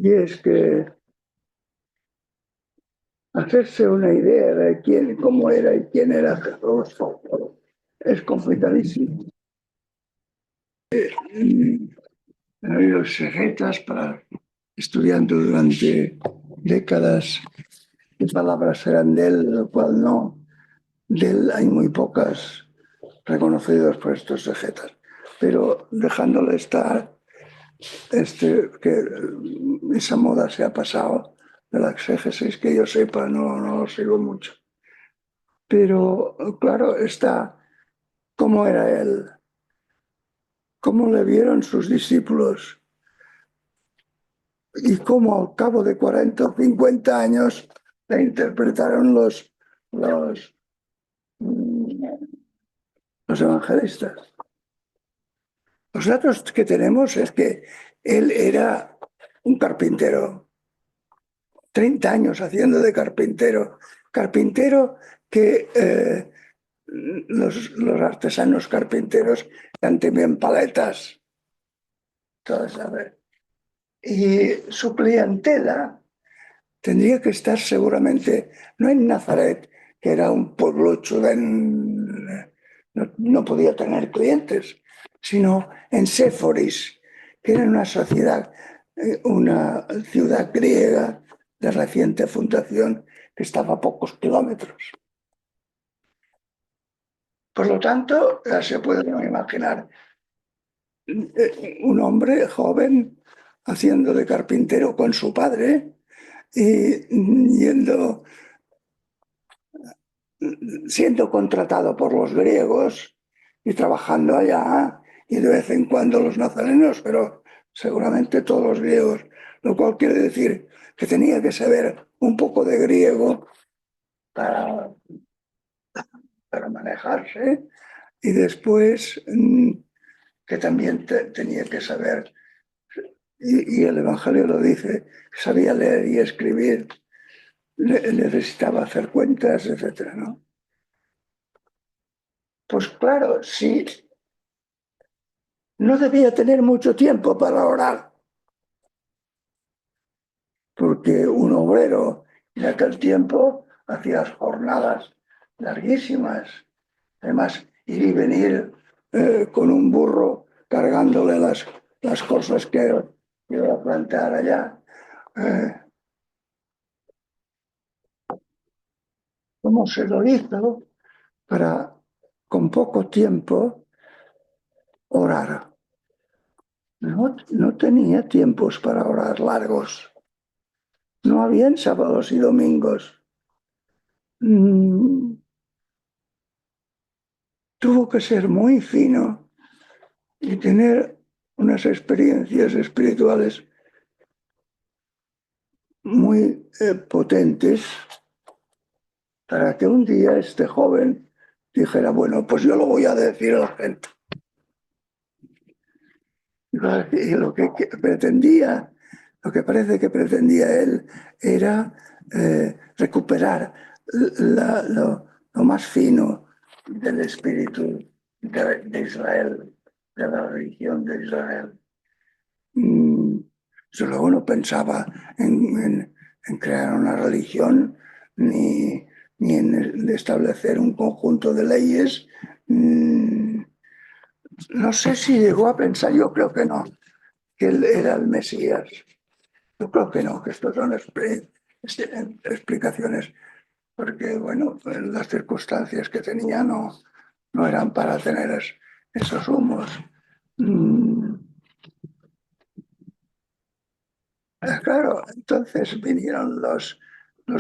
Y es que hacerse una idea de quién, cómo era y quién era Jesús es complicadísimo. He habido exegetas para estudiando durante décadas qué palabras eran de él, lo cual no. De él hay muy pocas reconocidas por estos exegetas. Pero dejándole estar, que esa moda se ha pasado de la exégesis, que yo sepa, no lo sigo mucho. Pero claro, está cómo era él, cómo le vieron sus discípulos y cómo al cabo de 40 o 50 años la interpretaron los, los evangelistas. Los datos que tenemos es que él era un carpintero, 30 años haciendo de carpintero, carpintero que los artesanos carpinteros eran también paletas, todas, ¿sabes? Y su clientela tendría que estar seguramente, no en Nazaret, que era un pueblucho, no podía tener clientes, sino en Séforis, que era una ciudad griega de reciente fundación que estaba a pocos kilómetros. Por lo tanto, ya se puede imaginar un hombre joven haciendo de carpintero con su padre y siendo contratado por los griegos y trabajando allá, y de vez en cuando los nazarenos, pero seguramente todos los griegos, lo cual quiere decir que tenía que saber un poco de griego para, para manejarse, y después que también tenía que saber, y el Evangelio lo dice, sabía leer y escribir, necesitaba hacer cuentas, etcétera, ¿no? Pues claro, sí, no debía tener mucho tiempo para orar, porque un obrero en aquel tiempo hacía jornadas larguísimas. Además, ir y venir con un burro cargándole las cosas que iba a plantar allá. Eh, ¿Cómo se lo hizo para, con poco tiempo, orar? No tenía tiempos para orar largos. No habían sábados y domingos. Tuvo que ser muy fino y tener unas experiencias espirituales muy potentes para que un día este joven dijera, bueno, pues yo lo voy a decir a la gente. Y lo que pretendía, lo que parece que pretendía él era recuperar lo más fino del espíritu de Israel, de la religión de Israel. Desde luego no pensaba en crear una religión ni en establecer un conjunto de leyes. No sé si llegó a pensar, yo creo que no, que él era el Mesías. Yo creo que no, que estas son explicaciones, porque bueno, las circunstancias que tenía no eran para tener esos humos. Claro, entonces vinieron los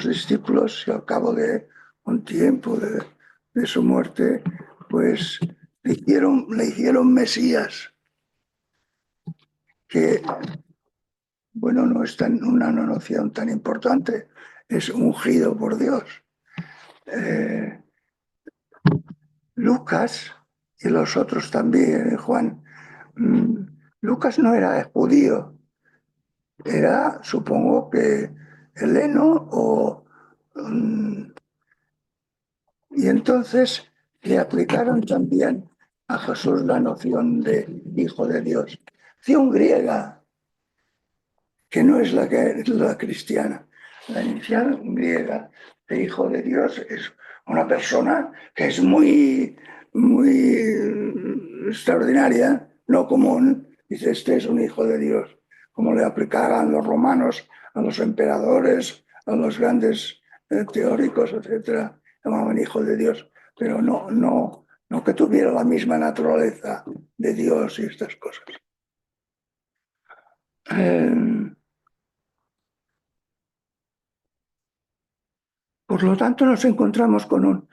discípulos y al cabo de un tiempo de su muerte, pues le hicieron Mesías, que, bueno, no es una noción tan importante, es ungido por Dios. Eh, Lucas y los otros también, Juan, Lucas no era judío, era, supongo que, heleno y entonces le aplicaron también a Jesús la noción de hijo de Dios. Nación griega, que no es la cristiana. La inicial griega de hijo de Dios es una persona que es muy, muy extraordinaria, no común. Dice, este es un hijo de Dios, como le aplicaban los romanos a los emperadores, a los grandes teóricos, etcétera, llamaban hijo de Dios, pero no que tuviera la misma naturaleza de Dios y estas cosas. Por lo tanto, nos encontramos con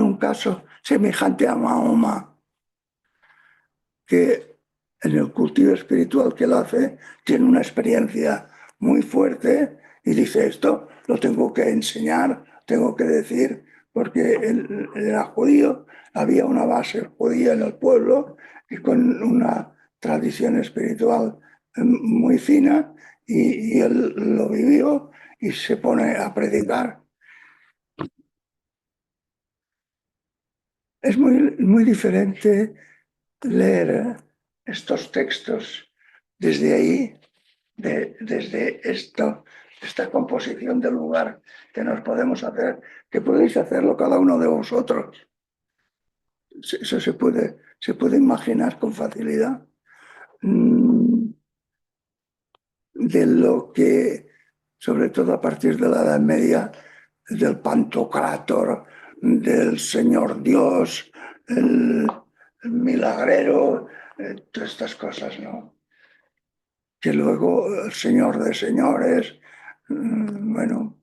un caso semejante a Mahoma, que en el cultivo espiritual que él hace tiene una experiencia muy fuerte y dice, esto lo tengo que enseñar, tengo que decir, porque él era judío, había una base judía en el pueblo y con una tradición espiritual muy fina, y él lo vivió y se pone a predicar. Es muy diferente leer estos textos desde ahí, desde esta composición del lugar que nos podemos hacer, que podéis hacerlo cada uno de vosotros. Eso se puede imaginar con facilidad, de lo que, sobre todo a partir de la Edad Media, del Pantocrátor, del Señor Dios, el milagrero, todas estas cosas, ¿no? Que luego el Señor de Señores, bueno,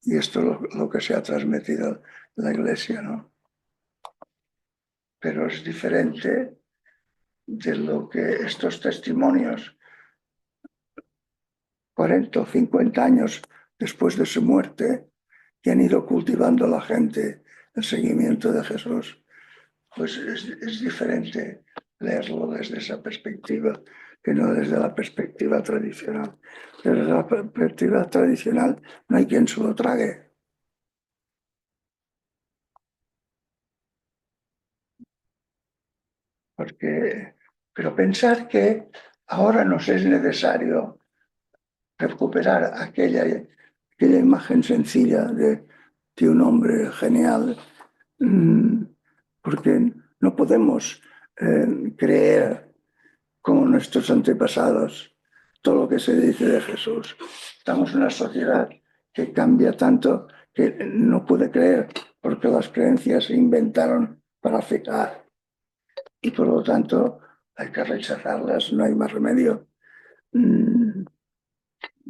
y esto es lo que se ha transmitido en la Iglesia, ¿no? Pero es diferente de lo que estos testimonios, 40 o 50 años después de su muerte, que han ido cultivando la gente el seguimiento de Jesús, pues es diferente leerlo desde esa perspectiva que no desde la perspectiva tradicional. Desde la perspectiva tradicional no hay quien se lo trague. Pero pensar que ahora nos es necesario recuperar aquella imagen sencilla de un hombre genial, porque no podemos creer como nuestros antepasados todo lo que se dice de Jesús. Estamos en una sociedad que cambia tanto que no puede creer, porque las creencias se inventaron para fijar y por lo tanto hay que rechazarlas, no hay más remedio.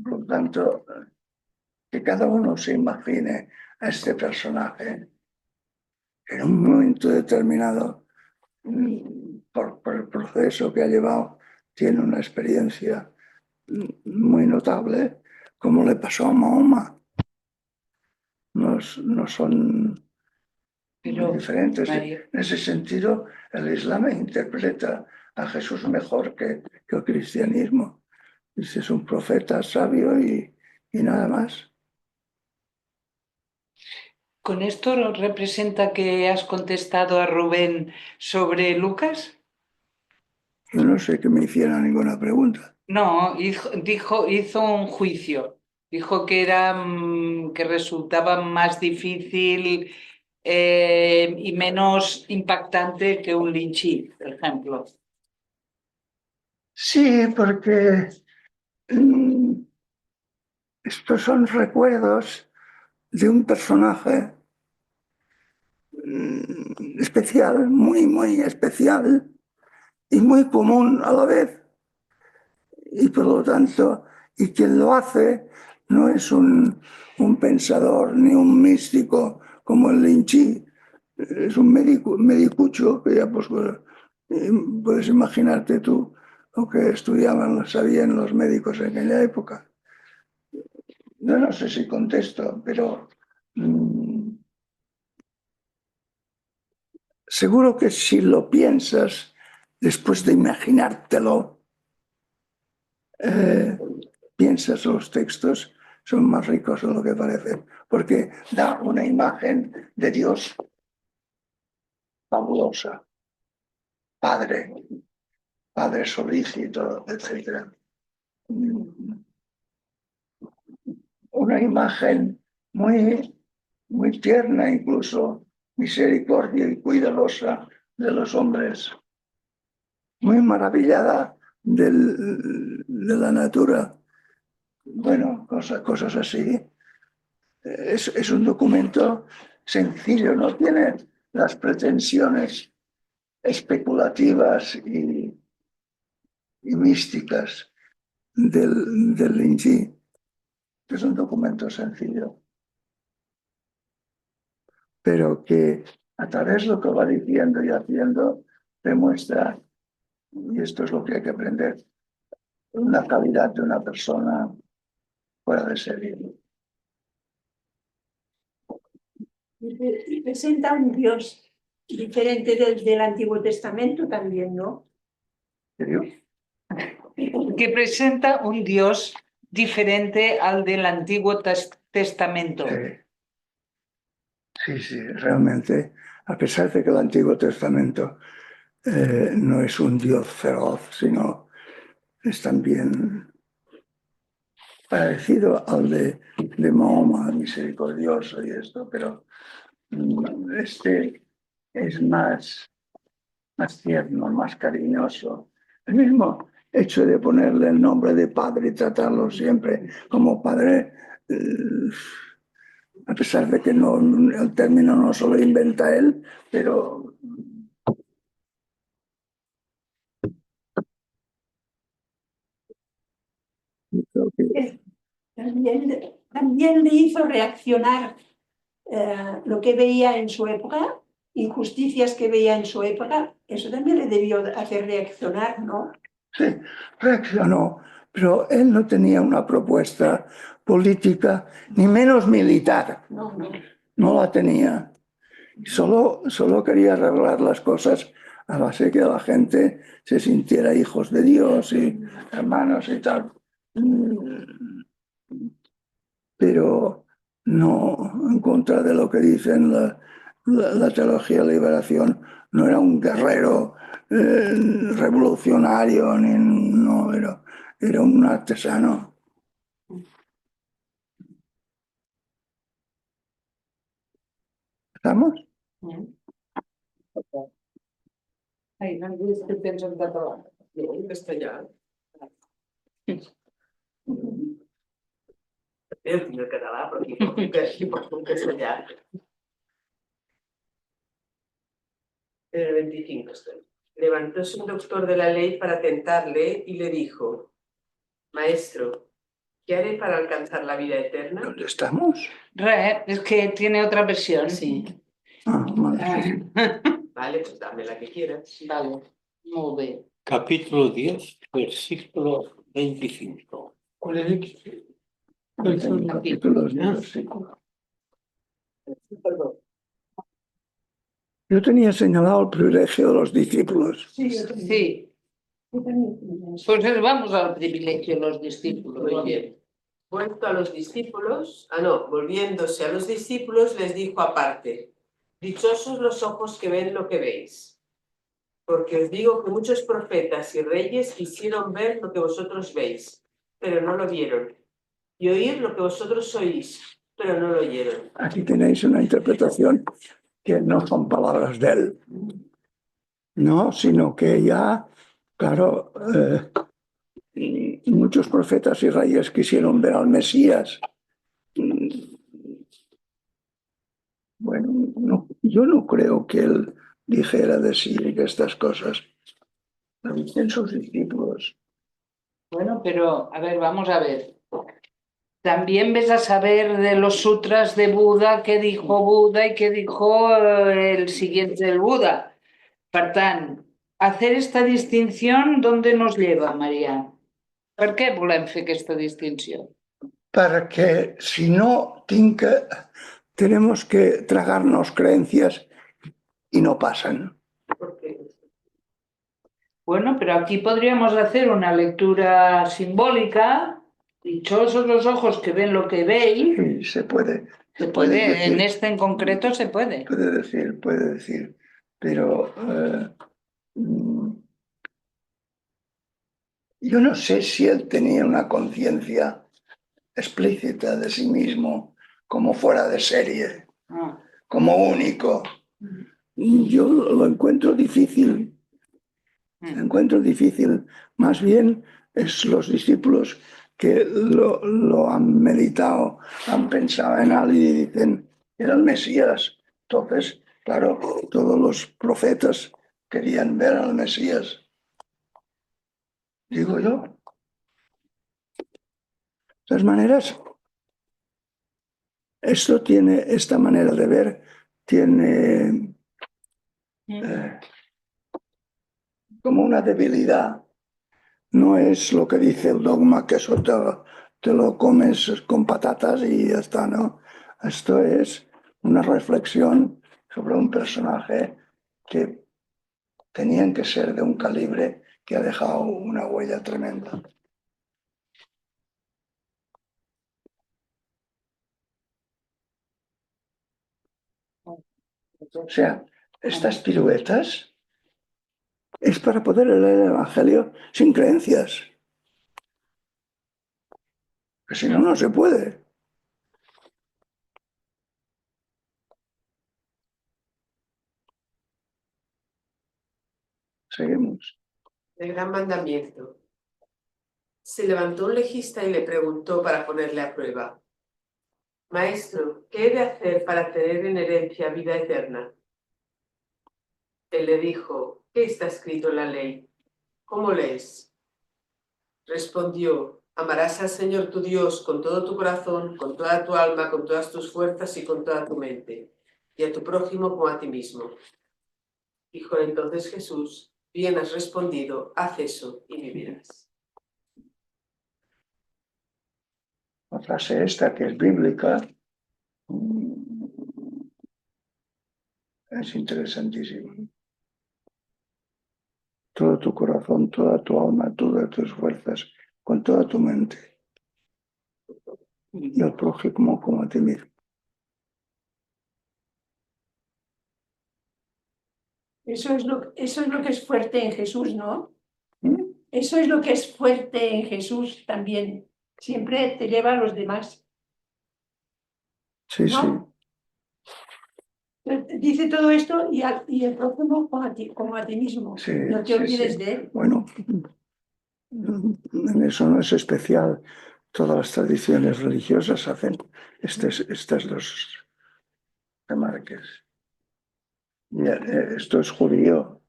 Por lo tanto, que cada uno se imagine a este personaje en un momento determinado, por el proceso que ha llevado, tiene una experiencia muy notable, como le pasó a Mahoma. No son muy diferentes. En ese sentido, el Islam interpreta a Jesús mejor que el cristianismo. Dice, es un profeta sabio y nada más. ¿Con esto representa que has contestado a Rubén sobre Lucas? Yo no sé que me hiciera ninguna pregunta. No, hizo un juicio. Dijo que que resultaba más difícil y menos impactante que un Lynchí, por ejemplo. Sí, porque estos son recuerdos de un personaje especial, muy especial y muy común a la vez. Y por lo tanto, y quien lo hace no es un pensador ni un místico como el Lynchí, es un medicucho que ya pues, puedes imaginarte tú lo que estudiaban, sabían los médicos en aquella época. Yo no sé si contesto, pero seguro que si lo piensas, después de imaginártelo, piensas los textos son más ricos de lo que parecen, porque da una imagen de Dios fabulosa, Padre solícito, etc. una imagen muy tierna, incluso misericordia y cuidadosa de los hombres, muy maravillada de la natura. Bueno, cosas así. Es un documento sencillo, no tiene las pretensiones especulativas y místicas del Inji. Es un documento sencillo, pero que a través de lo que va diciendo y haciendo demuestra, y esto es lo que hay que aprender, una calidad de una persona fuera de serie. Y presenta un Dios diferente del Antiguo Testamento también, ¿no? ¿En serio? Que presenta un Dios diferente al del Antiguo Testamento. Sí, realmente, a pesar de que el Antiguo Testamento no es un Dios feroz, sino es también parecido al de Mahoma, misericordioso y esto, pero este es más tierno, más cariñoso. El mismo hecho de ponerle el nombre de padre y tratarlo siempre como padre, a pesar de que el término no solo inventa él, pero creo que También le hizo reaccionar lo que veía en su época, injusticias que veía en su época, eso también le debió hacer reaccionar, ¿no? sí, reaccionó, pero él no tenía una propuesta política, ni menos militar. No la tenía. Solo quería arreglar las cosas a base de que la gente se sintiera hijos de Dios y hermanos y tal. Pero no en contra de lo que dicen la teología de liberación. No era un guerrero revolucionario, no, era un artesano. ¿Estamos? Ai, no em dius que tens en català. No, en castellà. Yo tengo el català, pero aquí porto un castellà. En el 25 estoy. Levantóse un doctor de la ley para tentarle y le dijo: Maestro, ¿qué haré para alcanzar la vida eterna? ¿Dónde estamos? Es que tiene otra versión. Sí. Vale. Vale, pues dame la que quieras. Vale, molt bé. Capítulo 10, versículo 25. ¿Cuál es el Tengo capítulos de versículos. Perdón. Yo tenía señalado el privilegio de los discípulos. Sí, pues vamos al privilegio de los discípulos. Muy bien. Vuelto a los discípulos, volviéndose a los discípulos, les dijo aparte: Dichosos los ojos que ven lo que veis. Porque os digo que muchos profetas y reyes quisieron ver lo que vosotros veis, pero no lo vieron, y oír lo que vosotros oís, pero no lo oyeron. Aquí tenéis una interpretación que no son palabras de él, no, sino que ya, claro, muchos profetas y reyes quisieron ver al Mesías. Bueno, yo no creo que él dijera de sí estas cosas. Lo dicen sus discípulos. Bueno, pero a ver, vamos a ver. También ves a saber de los sutras de Buda, qué dijo Buda y qué dijo el siguiente del Buda. Per tant, hacer esta distinción, ¿dónde nos lleva, María? Per què volem fer aquesta distinció? Porque si no, tenemos que tragarnos creencias y no pasan. Bueno, pero aquí podríamos hacer una lectura simbólica. Dichosos los ojos que ven lo que veis. Sí, se puede. Se puede, decir, en este en concreto se puede. Puede decir. Pero yo no sé si él tenía una conciencia explícita de sí mismo, como fuera de serie, Ah, como único. Yo lo encuentro difícil. Encuentro difícil. Más bien es los discípulos que lo han meditado, han pensado en él y dicen, era el Mesías. Entonces, claro, todos los profetas querían ver al Mesías. Digo yo. De todas maneras, esto tiene, esta manera de ver, tiene como una debilidad. No es lo que dice el dogma, que eso te lo comes con patatas y ya está, ¿no? Esto es una reflexión sobre un personaje que tenían que ser de un calibre que ha dejado una huella tremenda. O sea, estas piruetas es para poder leer el Evangelio sin creencias. Que si no, no se puede. Seguimos. El gran mandamiento. Se levantó un legista y le preguntó para ponerle a prueba. Maestro, ¿qué he de hacer para tener en herencia vida eterna? Él le dijo, ¿qué está escrito en la ley? ¿Cómo lees? Respondió, amarás al Señor tu Dios con todo tu corazón, con toda tu alma, con todas tus fuerzas y con toda tu mente, y a tu prójimo como a ti mismo. Dijo entonces Jesús, bien has respondido, haz eso y vivirás. La frase esta, que es bíblica, es interesantísima. Todo tu corazón, toda tu alma, todas tus fuerzas, con toda tu mente. Y al prójimo como a ti mismo. Eso es lo que es fuerte en Jesús, ¿no? ¿Mm? Eso es lo que es fuerte en Jesús también. Siempre te lleva a los demás, Sí, sí. ¿no? Dice todo esto y el prójimo como a ti mismo. Sí, No te sí, olvides sí. de él. Bueno, en eso no es especial. Todas las tradiciones religiosas hacen estas dos remarques. Y esto es judío.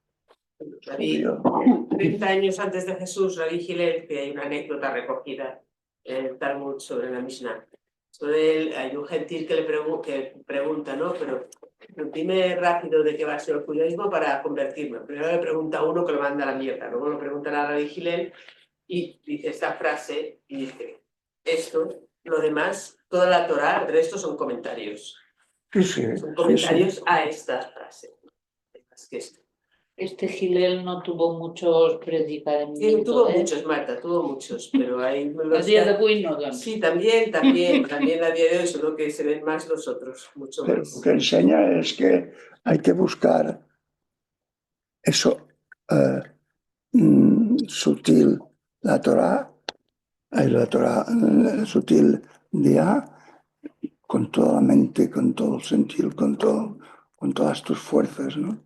David, 30 años antes de Jesús, Rabbi Hillel, que hay una anécdota recogida en el Talmud sobre la Mishnah. Sobre él hay un gentil que pregunta, ¿no? Pero dime rápido de qué va a ser el judaísmo para convertirme. Primero le pregunta a uno que lo manda a la mierda, luego lo preguntan a Rabbi Hillel y dice esta frase y dice, esto, lo demás, toda la Torá, el resto son comentarios. Sí, sí, Son sí, comentarios sí. a esta frase. Es que este Gilel no tuvo muchos sí, predicamientos, tuvo muchos, Marta, tuvo muchos, pero hay A los día d'avui no, doncs. sí, también a día de hoy, solo que se ven más los otros, mucho Pero más. lo que enseña es que hay que buscar eso sutil, la Torah, sutil día, con toda la mente, con todo el sentido, con todas tus fuerzas, ¿no?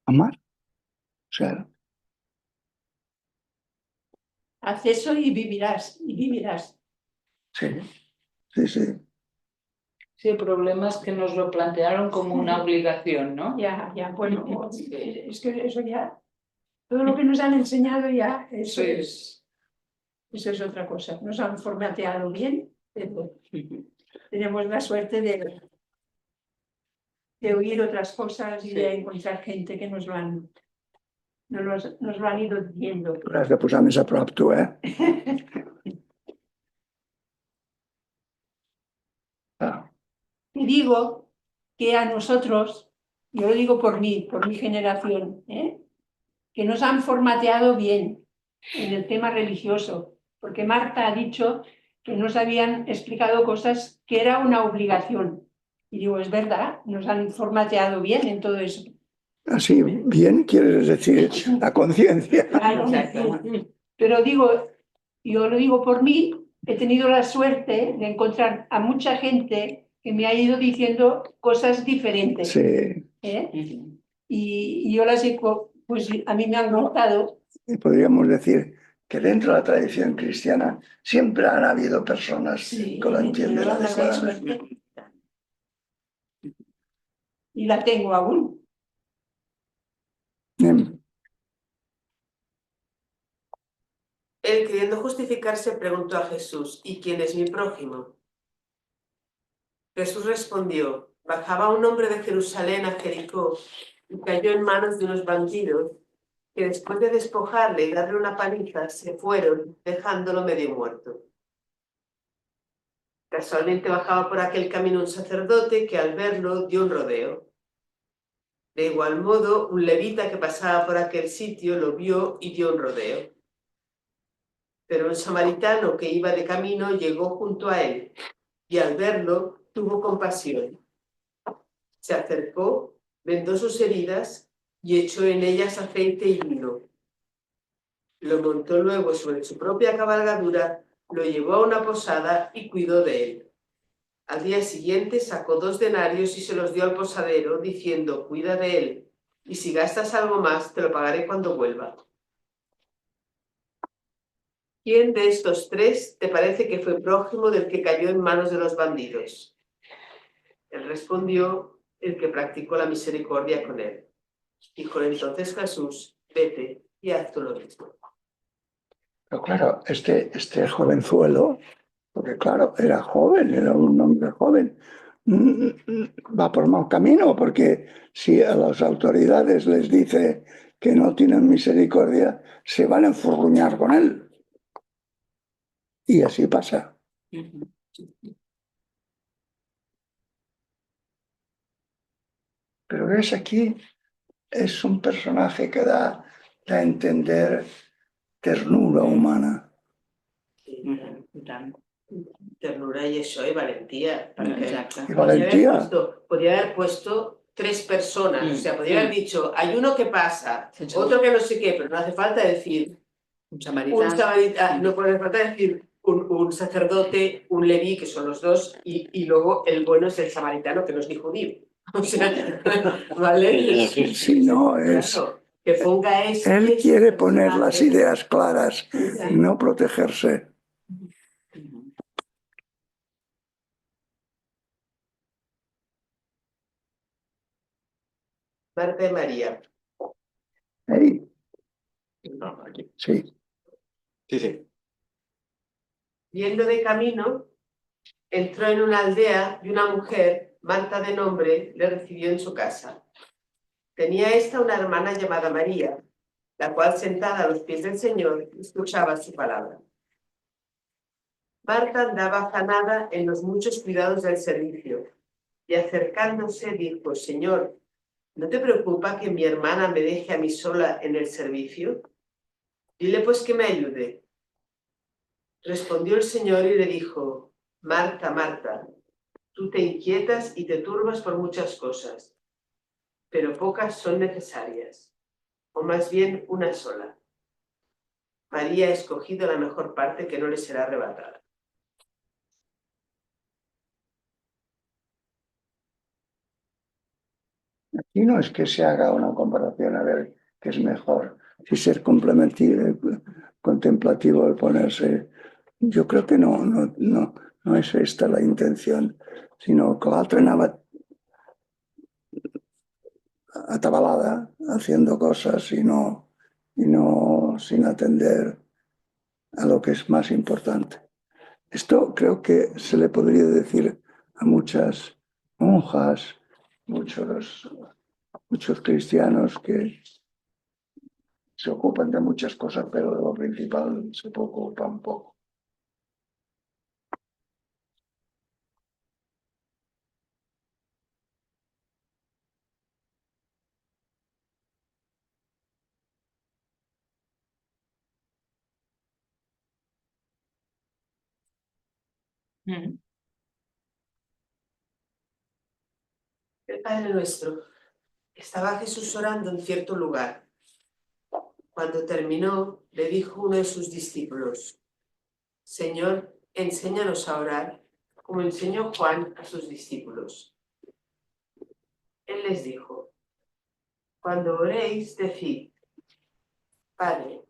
Amar, o sea, Haz eso y vivirás, y vivirás. sí, sí, sí. Sí, el problema es que nos lo plantearon como una obligación, ¿no? Ya, bueno, es que eso ya, todo lo que nos han enseñado ya, eso es otra cosa. Nos han formateado bien, pero tenemos la suerte de oír otras cosas y de encontrar gente que nos lo han ido diciendo. Has de posar més a prop, tu, eh? Ah, Y digo que a nosotros, yo lo digo por mi generación, que nos han formateado bien en el tema religioso, porque Marta ha dicho que nos habían explicado cosas que era una obligación. Y digo, es verdad, nos han formateado bien en todo eso. Así, bien, quieres decir a conciencia. Claro, Exacto. pero digo, yo lo digo por mí, he tenido la suerte de encontrar a mucha gente que me ha ido diciendo cosas diferentes. Sí, ¿eh? Ujú. Y yo las he, pues a mí me han gustado. y podríamos decir que dentro de la tradición cristiana siempre han habido personas Sí, que lo entienden yo esa adecuadamente. suerte. Y la tengo aún. Bien. Él, queriendo justificarse, preguntó a Jesús: ¿Y quién es mi prójimo? Jesús respondió: bajaba un hombre de Jerusalén a Jericó y cayó en manos de unos bandidos que, después de despojarle y darle una paliza, se fueron, dejándolo medio muerto. Casualmente bajaba por aquel camino un sacerdote que, al verlo, dio un rodeo. De igual modo, un levita que pasaba por aquel sitio lo vio y dio un rodeo. Pero un samaritano que iba de camino llegó junto a él y, al verlo, tuvo compasión. Se acercó, vendó sus heridas y echó en ellas aceite y vino. Lo montó luego sobre su propia cabalgadura, lo llevó a una posada y cuidó de él. Al día siguiente sacó 2 denarios y se los dio al posadero, diciendo: cuida de él, y si gastas algo más, te lo pagaré cuando vuelva. ¿Quién de estos 3 te parece que fue prójimo del que cayó en manos de los bandidos? Él respondió: el que practicó la misericordia con él. Dijo entonces Jesús: vete y haz tú lo mismo. Pero claro, este jovenzuelo, porque claro, era joven, era un hombre joven, va por mal camino, porque si a las autoridades les dice que no tienen misericordia, se van a enfurruñar con él. Y así pasa. Ujú. Pero ves aquí, es un personaje que da a entender ternura humana. Ujú. Tant. Ternura y eso, y valentía. Exacte. Y Podría valentía. haber puesto 3 personas, o sea, podría haber Mm. dicho: hay uno que pasa, Sí, sí. otro que no sé qué, pero no hace falta decir Un un samarità. samaritano, no puede falta decir un sacerdote, un leví, que son los 2, y luego el bueno es el samaritano, que no es ni judío. O sea, ¿vale? Si no es... Claro, que ponga Él quiere poner las ideas claras, Sí. no protegerse. Ujú. Marta y María. Hey, No, aquí. sí, Sí, sí. Yendo de camino, entró en una aldea y una mujer, Marta de nombre, le recibió en su casa. Tenía esta una hermana llamada María, la cual, sentada a los pies del Señor, escuchaba su palabra. Marta andaba afanada en los muchos cuidados del servicio y, acercándose, dijo: Señor, ¿no te preocupa que mi hermana me deje a mí sola en el servicio? Dile pues que me ayude. Respondió el Señor y le dijo: Marta, Marta, tú te inquietas y te turbas por muchas cosas, pero pocas son necesarias, o más bien una sola. María ha escogido la mejor parte, que no le será arrebatada. aquí no es que se haga una comparación a ver qué es mejor, si ser contemplativo al ponerse. Yo creo que no es esta la intención, sino que l'altre anava atabalada haciendo cosas y no sin atender a lo que es más importante. Esto creo que se le podría decir a muchas monjas, muchos cristianos que se ocupan de muchas cosas, pero de lo principal se ocupan poco. Mm. El Padre nuestro, Estaba Jesús orando en cierto lugar. Cuando terminó, le dijo uno de sus discípulos: Señor, enséñanos a orar, como enseñó Juan a sus discípulos. Él les dijo: cuando oréis, decid: Padre,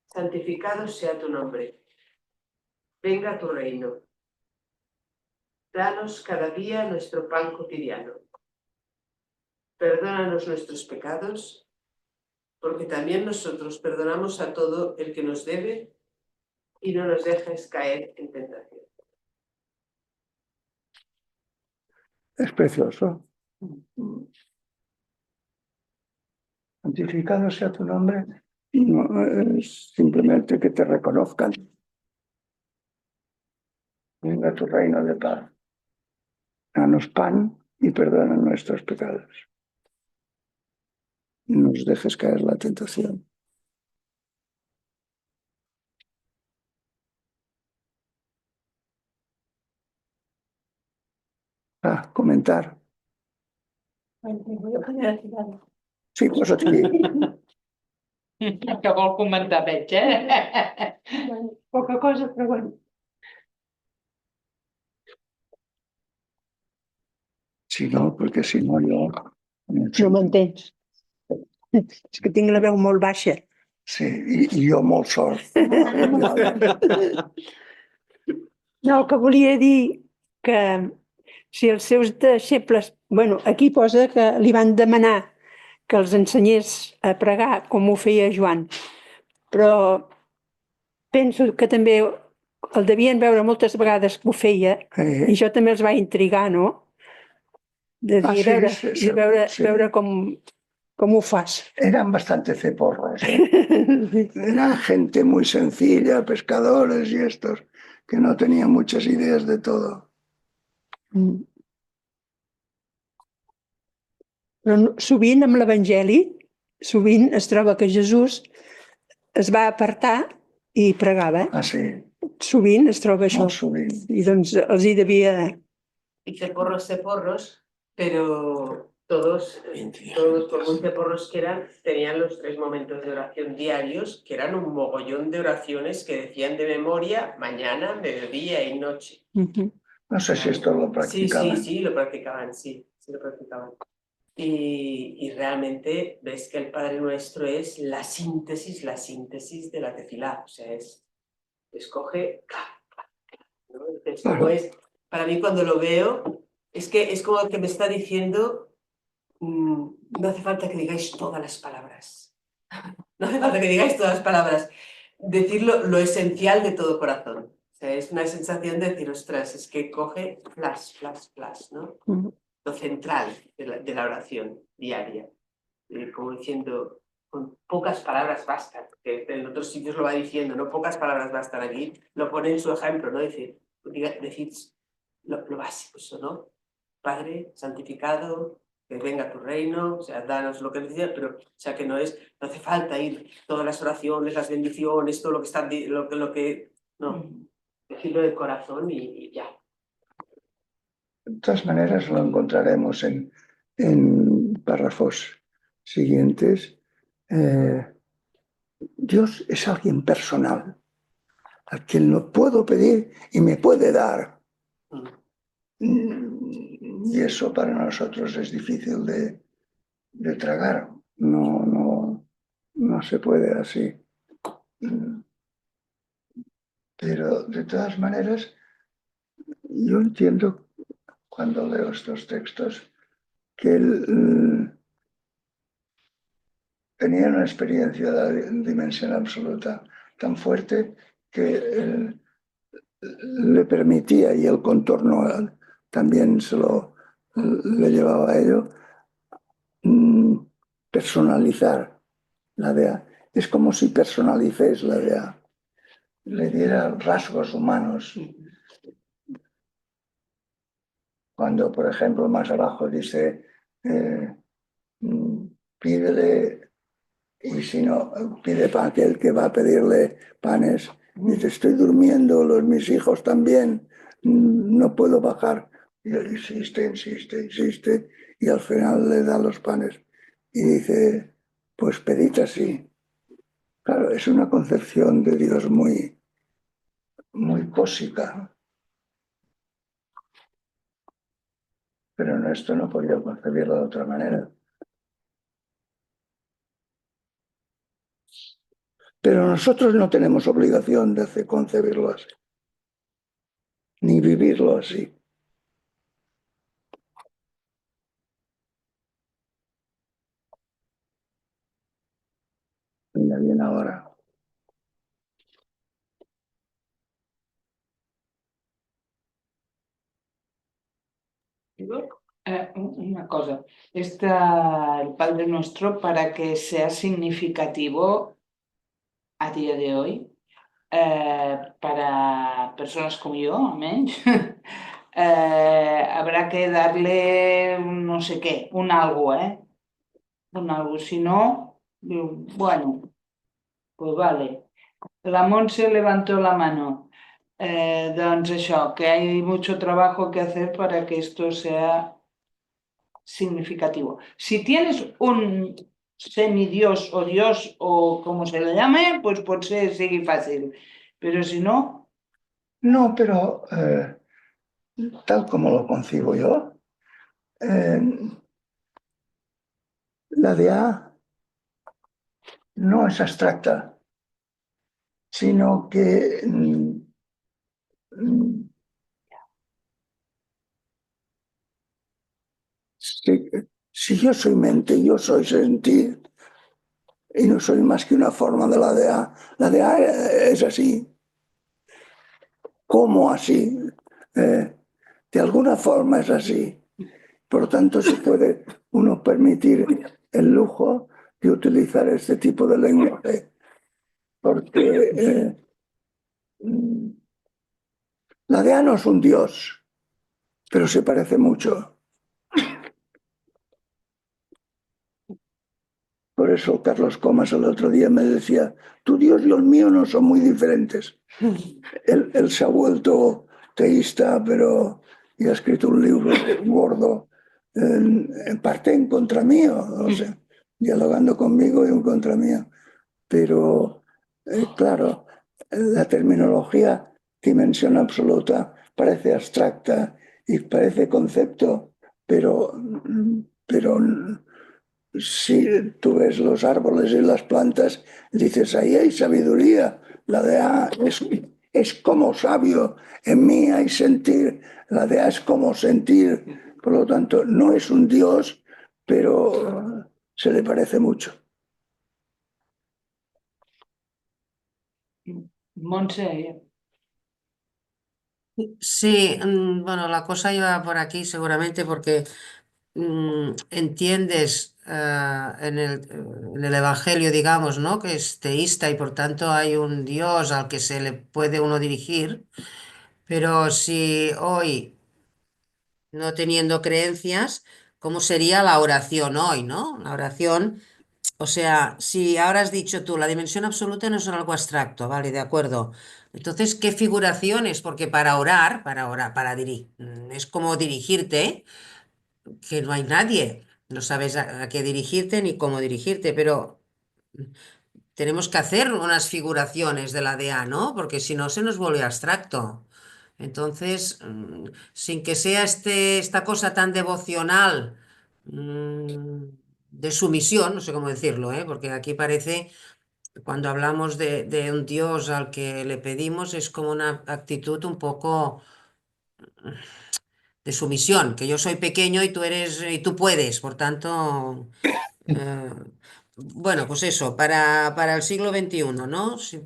santificado sea tu nombre, venga tu reino. Danos cada día nuestro pan cotidiano. Perdónanos nuestros pecados, porque también nosotros perdonamos a todo el que nos debe, y no nos dejes caer en tentación. Es precioso. Santificado sea tu nombre. No es simplemente que te reconozcan. Venga tu reino de paz. Danos pan y perdona nuestros pecados. No nos dejes caer la tentación. Comentar. Bueno, me voy a poner a tirar. Sí, pues aquí. Que vol comentar, veig, Bueno, poca cosa, però bueno. Si no, perquè si no jo... No m'entens. És que tinc la veu molt baixa. Sí, i jo molt sort. No, el que volia dir que si els seus deixebles... Bueno, aquí posa que li van demanar que els ensenyés a pregar com ho feia Joan, però penso que també el devien veure moltes vegades que ho feia i això també els va intrigar, no? De dir, veure com ho fas. Eran bastante ceporros. Era gente muy sencilla, pescadores y estos, que no tenían muchas ideas de todo. Però sovint amb l'Evangeli, sovint es troba que Jesús es va apartar i pregava. Ah, sí. Sovint es troba això. Molt sovint. I doncs els hi devia... Y ceporros, pero todos por muy ceporros que eran, tenían los 3 momentos de oración diarios, que eran un mogollón de oraciones que decían de memoria mañana, mediodía y noche. No sé si esto lo practicaban. Sí, lo practicaban, sí lo practicaban. Y realmente ves que el Padre Nuestro es la síntesis de la tefilá, o sea, escoge, ¿no? Entonces, para mí cuando lo veo, es que es como que me está diciendo, no hace falta que digáis todas las palabras, no hace falta que digáis todas las palabras, decir lo esencial de todo corazón. O sea, es una sensación de decir, ostras, es que coge flash, ¿no? Lo central de la oración diaria, como diciendo, con pocas palabras bastan, que en otros sitios lo va diciendo, no pocas palabras bastan, aquí lo pone en su ejemplo, ¿no? Decir lo básico, eso, ¿no? Padre, santificado, que venga tu reino, o sea, danos lo que necesitas, pero, o sea, que no hace falta ir todas las oraciones, las bendiciones, todo lo que está, no, decirlo de corazón y ya. De todas maneras lo encontraremos en párrafos siguientes. Dios es alguien personal, al quien no puedo pedir y me puede dar. Y eso para nosotros es difícil de tragar. No se puede así. Pero de todas maneras, yo entiendo cuando leo estos textos que él tenía una experiencia de dimensión absoluta tan fuerte que le permitía, y el contorno también le llevaba a ello, personalizar la DEA. Es como si personalicéis la DEA, le diera rasgos humanos. Cuando, por ejemplo, más abajo dice, pídele, y si no, pide pan, aquel que va a pedirle panes, dice, estoy durmiendo, mis hijos también, no puedo bajar. Y él insiste, y al final le da los panes y dice, pues pedid así. Claro, es una concepción de Dios muy, muy cósica, pero no, esto no podía concebirlo de otra manera. Pero nosotros no tenemos obligación de concebirlo así, ni vivirlo así. Mira bien ahora. Una cosa, el Padre Nuestro, para que sea significativo a día de hoy, para personas como yo, amén, habrá que darle un no sé qué, un algo, ¿eh? Un algo, si no, bueno, pues vale. La Montse levantó la mano. Doncs això, que hay mucho trabajo que hacer para que esto sea significativo. Si tienes un semidios o dios o como se le llame, pues potser sigui fàcil. Pero si no, No, pero tal como lo concibo yo, la DA no es abstracta, sino que si yo soy mente, yo soy sentir, y no soy más que una forma de la DA. La DA es así. ¿Cómo así? De alguna forma es así. Por lo tanto, se puede uno permitir el lujo de utilizar este tipo de lenguaje, porque la DEA no es un dios, pero se parece mucho. Por eso Carlos Comas el otro día me decía, tu Dios y el mío no son muy diferentes. Él se ha vuelto teísta, pero y ha escrito un libro gordo, en parte en contra mío, o sea, dialogando conmigo y en contra mío. Pero, claro, la terminología dimensión absoluta parece abstracta y parece concepto, pero si tú ves los árboles y las plantas, dices, ahí hay sabiduría. La de A es como sabio, en mí hay sentir, la de A es como sentir. Por lo tanto, no es un Dios, pero se le parece mucho. Montse, Sí, bueno, la cosa iba por aquí seguramente porque entiendes en el Evangelio, digamos, ¿no? Que es teísta y por tanto hay un Dios al que se le puede uno dirigir, pero si hoy, no teniendo creencias, ¿cómo sería la oración hoy, ¿no? La oración, o sea, si ahora has dicho tú, la dimensión absoluta no es algo abstracto, vale, de acuerdo. Entonces, ¿qué figuraciones? Porque es como dirigirte, que no hay nadie, no sabes a qué dirigirte ni cómo dirigirte, pero tenemos que hacer unas figuraciones de la DA, ¿no? Porque si no se nos vuelve abstracto. Entonces, sin que sea esta cosa tan devocional, de sumisión, no sé cómo decirlo, ¿eh? Porque aquí parece, cuando hablamos de un Dios al que le pedimos, es como una actitud un poco de sumisión, que yo soy pequeño y tú eres y tú puedes, por tanto, eh, bueno, pues eso, para el siglo XXI, ¿no? Si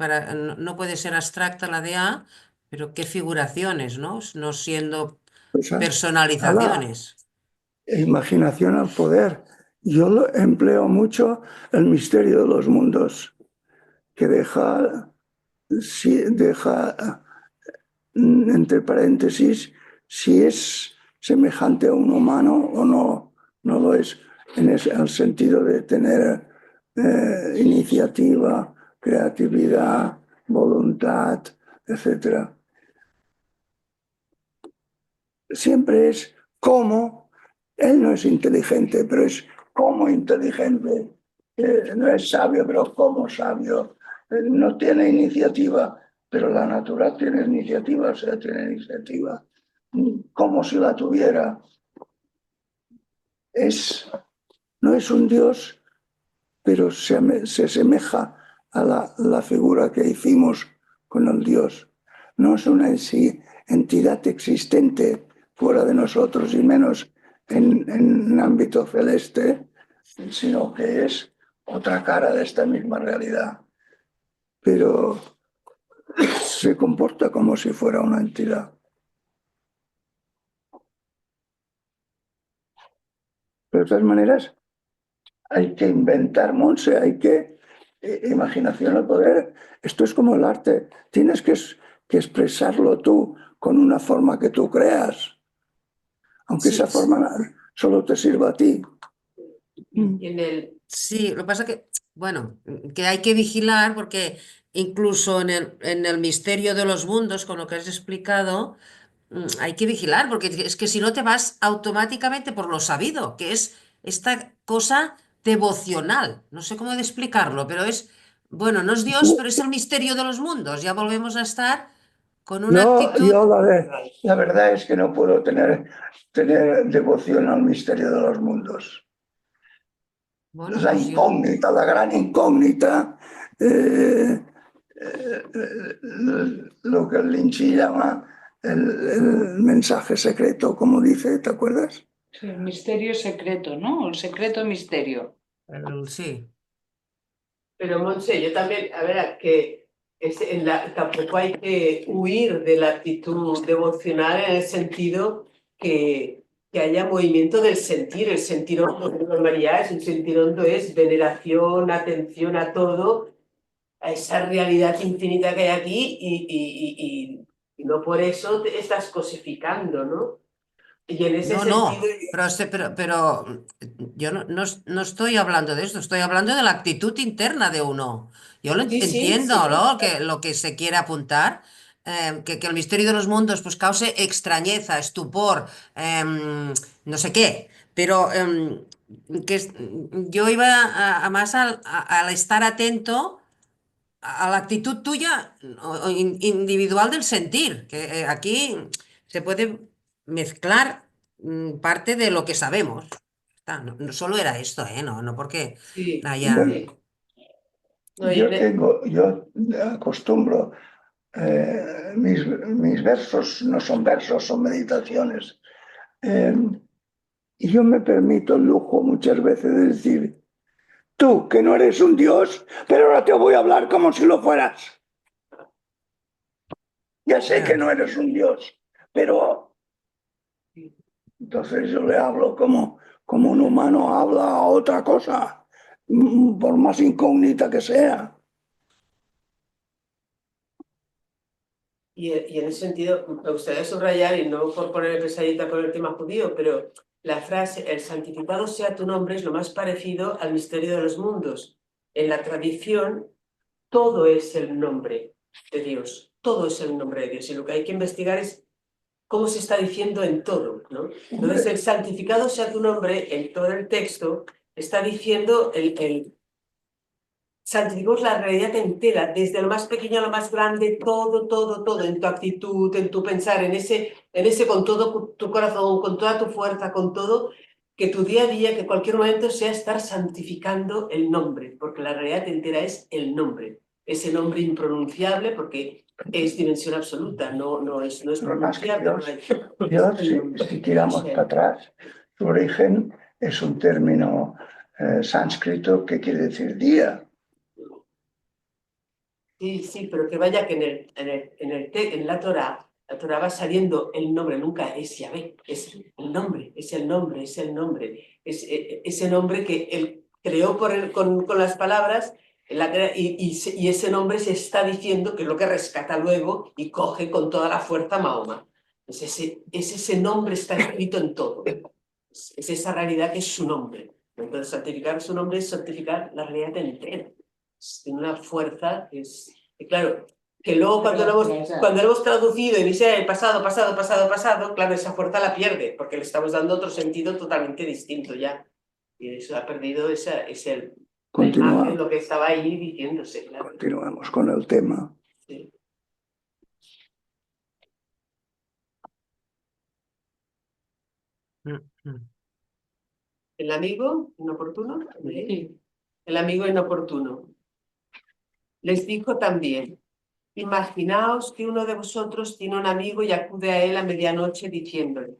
no puede ser abstracta la DA, pero qué figuraciones, ¿no? No siendo O sea, a la personalizaciones. imaginación al poder. Yo empleo mucho el misterio de los mundos, que deja entre paréntesis si es semejante a un humano o no, no lo es, en el sentido de tener iniciativa, creatividad, voluntad, etc. Siempre es cómo Él no es inteligente, pero es como inteligente. No es sabio, pero como sabio. No tiene iniciativa, pero la naturaleza tiene iniciativa, o sea, tiene iniciativa como si la tuviera. No es un Dios, pero se asemeja a la figura que hicimos con el Dios. No es una entidad existente fuera de nosotros y menos en ámbito celeste, sino que es otra cara de esta misma realidad. Pero se comporta como si fuera una entidad. Pero de todas maneras, hay que inventar, Monse, hay que imaginación al poder. Esto es como el arte. Tienes que expresarlo tú con una forma que tú creas, aunque Sí, esa forma solo te sirva a ti. y en el, Sí, lo que pasa que, bueno, que hay que vigilar porque incluso en el misterio de los mundos, con lo que has explicado, hay que vigilar porque es que si no te vas automáticamente por lo sabido, que es esta cosa devocional. No sé cómo de explicarlo, pero es, bueno, no es Dios, pero es el misterio de los mundos. Ya volvemos a estar con una actitud. Yo la verdad es que no puedo tener devoción al misterio de los mundos. Bueno, La pues yo. incógnita, la gran incógnita, lo que el Lynch llama el mensaje secreto, como dice, ¿te acuerdas? Sí, el misterio secreto, ¿no? El secreto misterio. Sí. pero Montse, yo también, a ver, que tampoco hay que huir de la actitud devocional en el sentido que haya movimiento del sentir. El sentir hondo de normalidad es un sentir hondo, es veneración, atención a todo, a esa realidad infinita que hay aquí y no por eso te estás cosificando, ¿no? Y en ese No, sentido, no, pero yo no estoy hablando de esto, estoy hablando de la actitud interna de uno. Yo sí, sí, entiendo, sí, ¿no? Que lo que se quiere apuntar, que el misterio de los mundos pues cause extrañeza, estupor, no sé qué, pero yo iba a más al estar atento a la actitud tuya individual del sentir, que aquí se puede mezclar parte de lo que sabemos. No solo era esto, ¿eh? No porque sí, haya. sí. No, Yo acostumbro, mis versos no son versos, son meditaciones. Y yo me permito el lujo muchas veces de decir, tú que no eres un dios, pero ahora te voy a hablar como si lo fueras. Ya sé que Ya. no eres un dios, pero entonces yo le hablo como un humano habla a otra cosa, por más incógnita que sea. y en ese sentido, me gustaría subrayar, y no por poner pesadita con el tema judío, pero la frase, el santificado sea tu nombre, es lo más parecido al misterio de los mundos. En la tradición, todo es el nombre de Dios, todo es el nombre de Dios, y lo que hay que investigar es cómo se está diciendo en todo, ¿no? Entonces, el santificado sea tu nombre, en todo el texto, está diciendo santificamos la realidad entera, desde lo más pequeño a lo más grande, todo, todo, todo, en tu actitud, en tu pensar, en ese con todo tu corazón, con toda tu fuerza, con todo, que tu día a día, que cualquier momento sea estar santificando el nombre, porque la realidad entera es el nombre, ese nombre impronunciable, porque es dimensión absoluta, no es Pero más que pronunciable. Dios, si tiramos para atrás, su origen es un término sánscrito que quiere decir día. Sí, sí, pero que vaya que en la Torá va saliendo el nombre, nunca es Yahvé, es el nombre, es el nombre, es el nombre, es ese nombre que él creó con las palabras y ese nombre se está diciendo que es lo que rescata luego y coge con toda la fuerza Mahoma. Ese nombre está escrito en todo, es esa realidad que es su nombre. Entonces, santificar su nombre es santificar la realidad entera. Tiene una fuerza que es. Y claro, que luego cuando Pero, lo hemos traducido y dice el pasado, claro, esa fuerza la pierde, porque le estamos dando otro sentido totalmente distinto ya. Y eso ha perdido la imagen, lo que estaba ahí diciéndose, claro. Continuamos con el tema. Sí. El amigo inoportuno. Sí. El amigo inoportuno. Les dijo también: imaginaos que uno de vosotros tiene un amigo y acude a él a medianoche diciéndole: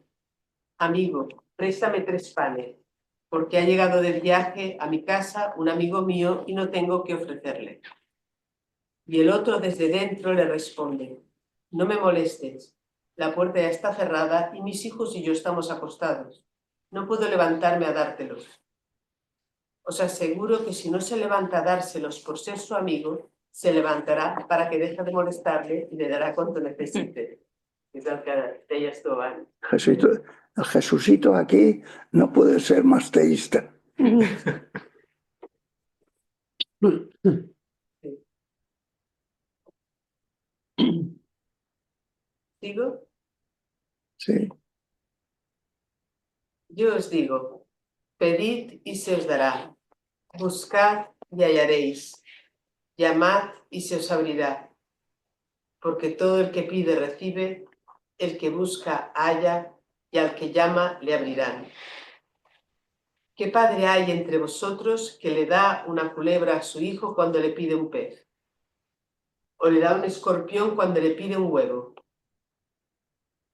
amigo, préstame 3 panes, porque ha llegado del viaje a mi casa un amigo mío y no tengo que ofrecerle. Y el otro desde dentro le responde: no me molestes, la puerta ya está cerrada y mis hijos y yo estamos acostados. No puedo levantarme a dártelos. Os aseguro que si no se levanta a dárselos por ser su amigo, se levantará para que deje de molestarle y le dará cuanto necesite. Es el que ellas toman. El Jesucito aquí no puede ser más teísta. ¿Digo? Sí. Yo os digo: pedid y se os dará, buscad y hallaréis, llamad y se os abrirá. Porque todo el que pide recibe, el que busca halla, y al que llama le abrirán. ¿Qué padre hay entre vosotros que le da una culebra a su hijo cuando le pide un pez? ¿O le da un escorpión cuando le pide un huevo?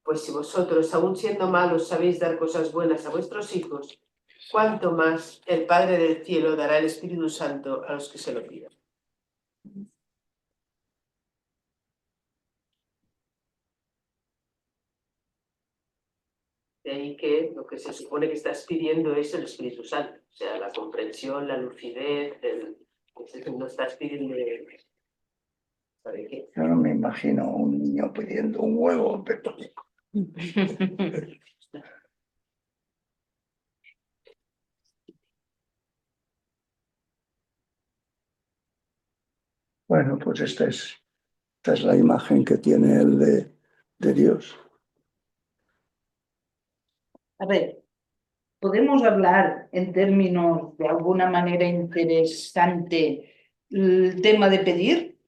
Pues si vosotros, aun siendo malos, sabéis dar cosas buenas a vuestros hijos, ¿cuánto más el Padre del cielo dará el Espíritu Santo a los que se lo pidan? De ahí que lo que se supone que estás pidiendo es el Espíritu Santo, o sea, la comprensión, la lucidez, no estás pidiendo, ¿sabe qué? Yo no me imagino un niño pidiendo un huevo, pero bueno, pues esta es la imagen que tiene él de Dios. A ver, ¿podemos hablar en términos de alguna manera interesante el tema de pedir?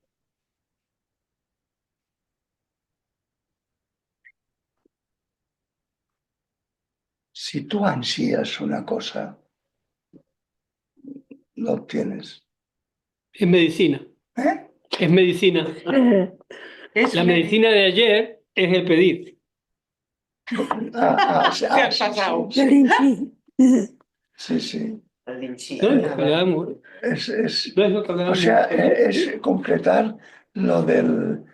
Si tú ansías una cosa, lo obtienes. Es medicina. ¿Eh? Es medicina. Es La medicina de ayer es el pedir. ¿Qué ha pasado? Sí, sí. Al Vinci. No es lo que hablamos. No es lo que O hablamos. sea, es completar lo del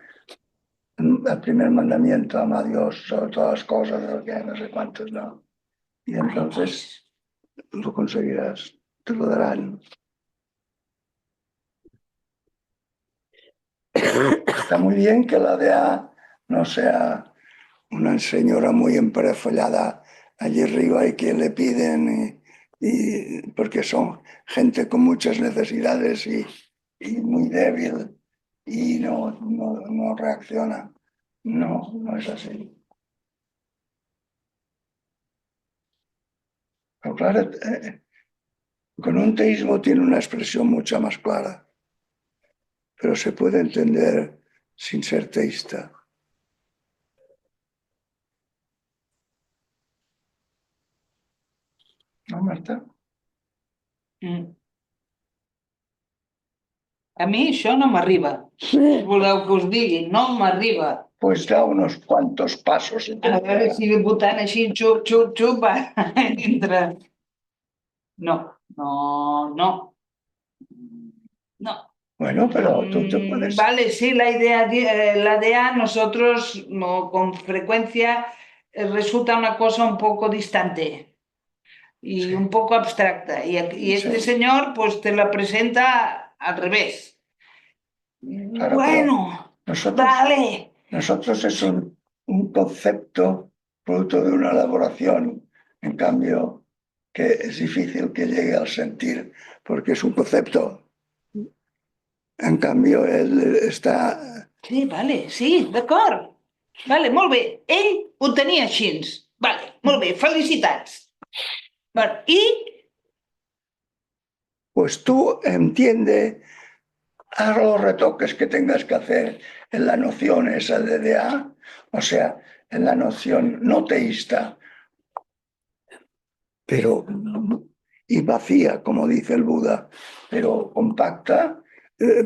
el primer mandamiento: ama a Dios sobre todas las cosas, no sé cuántos, ¿no? Y entonces lo conseguirás, te lo darán. Está muy bien que la DEA no sea una señora muy emperefollada allí arriba y que le piden, porque son gente con muchas necesidades y muy débil y no reacciona. No, no es así. Pero claro, con un teísmo tiene una expresión mucho más clara, pero se puede entender sin ser teísta. ¿No, Marta? A mi això no m'arriba. Voleu que us digui, no m'arriba. Pues da unos cuantos pasos. A veure si votant així, xup, xup, xup, va, entra. No, no, no. No. Bueno, pero tú te puedes... Vale, sí, la DEA nosotros con frecuencia resulta una cosa un poco distante y Sí. un poco abstracta. Y este Sí. señor pues te la presenta al revés. Claro, Bueno, vale. Nosotros es un concepto producto de una elaboración, en cambio, que es difícil que llegue al sentir, porque es un concepto. En cambio, él está... Sí, vale, sí, d'acord. Vale, molt bé. Ell ho tenia així. Vale, molt bé, felicitats. Bueno, i Pues tú entiende, haz los retoques que tengas que hacer en la noción esa de DA, o sea, en la noción no teísta, pero y vacía, como dice el Buda, pero compacta,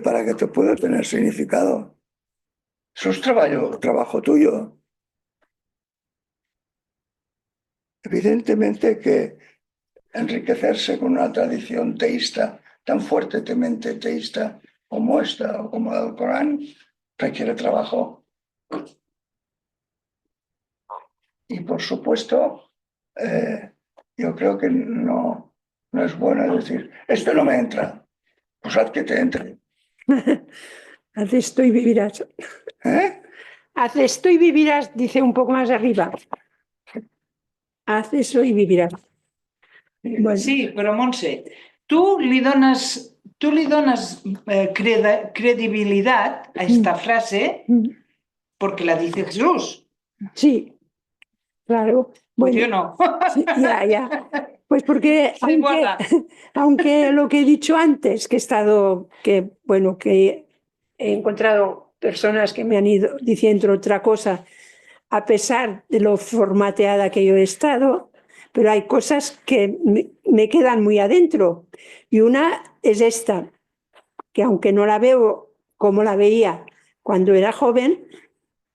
para que te pueda tener significado. Eso es trabajo tuyo. Evidentemente que enriquecerse con una tradición teísta, tan fuertemente teísta como esta o como el Corán, requiere trabajo. Y por supuesto, yo creo que no es bueno decir, esto no me entra, pues haz que te entre. Haz esto y vivirás. ¿Eh? Haz esto y vivirás, dice un poco más arriba. Haz eso y vivirás. Bueno, sí, però Montse, tu li dones credibilitat a esta frase porque la dice Jesús. sí, claro. Pues Bueno, yo no. sí, ya. Pues porque Se guarda. aunque lo que he dicho antes, que he encontrado personas que me han ido diciendo otra cosa, a pesar de lo formateada que yo he estado, pero hay cosas que me quedan muy adentro. Y una es esta, que aunque no la veo como la veía cuando era joven,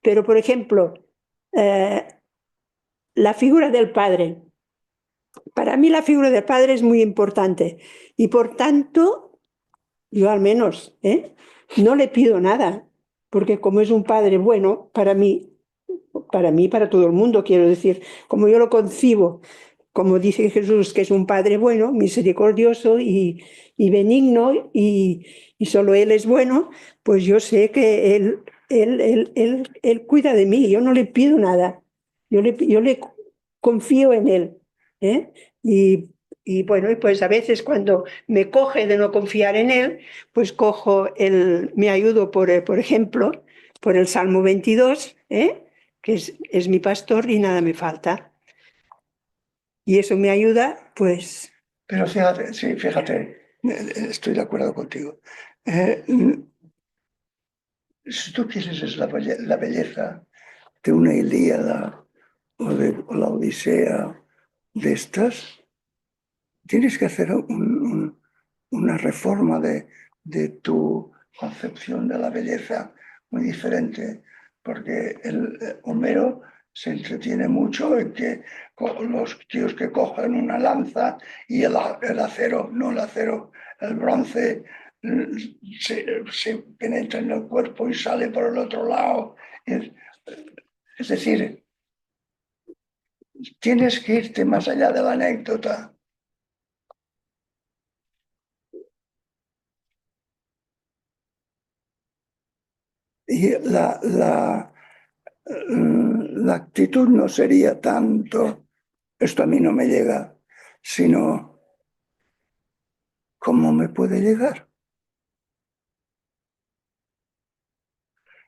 pero por ejemplo, la figura del padre. Para mí la figura del padre es muy importante y por tanto, yo al menos, no le pido nada, porque como es un padre bueno, para mí, para todo el mundo, quiero decir, como yo lo concibo, como dice Jesús, que es un padre bueno, misericordioso y benigno y solo Él es bueno, pues yo sé que Él cuida de mí, yo no le pido nada, yo le confío en Él. ¿eh? Y bueno, pues a veces cuando me coge de no confiar en Él, pues me ayudo por ejemplo, por el Salmo 22, que es mi pastor y nada me falta. Y eso me ayuda, pues... Pero fíjate, sí, fíjate, estoy de acuerdo contigo. Si tú quieres es la belleza de una Ilíada o la Odisea de estas, tienes que hacer una reforma de tu concepción de la belleza muy diferente, porque el Homero se entretiene mucho en que los tíos que cogen una lanza y el acero, no el acero, el bronce, se penetra en el cuerpo y sale por el otro lado. Es decir, tienes que irte más allá de la anécdota. Y la actitud no sería tanto, esto a mí no me llega, sino, ¿cómo me puede llegar?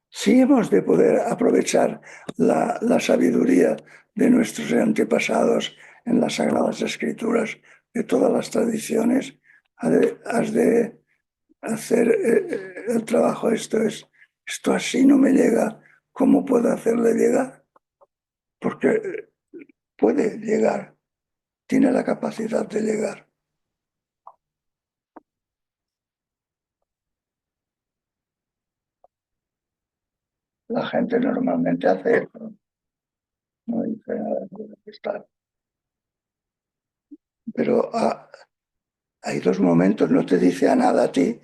Sí hemos de poder aprovechar la sabiduría de nuestros antepasados en las Sagradas Escrituras, de todas las tradiciones. Has de hacer el trabajo. Esto así no me llega. ¿Cómo puedo hacerle llegar? Porque puede llegar, tiene la capacidad de llegar. La gente normalmente hace eso, no dice nada de estar. Pero hay dos momentos, no te dice a nada a ti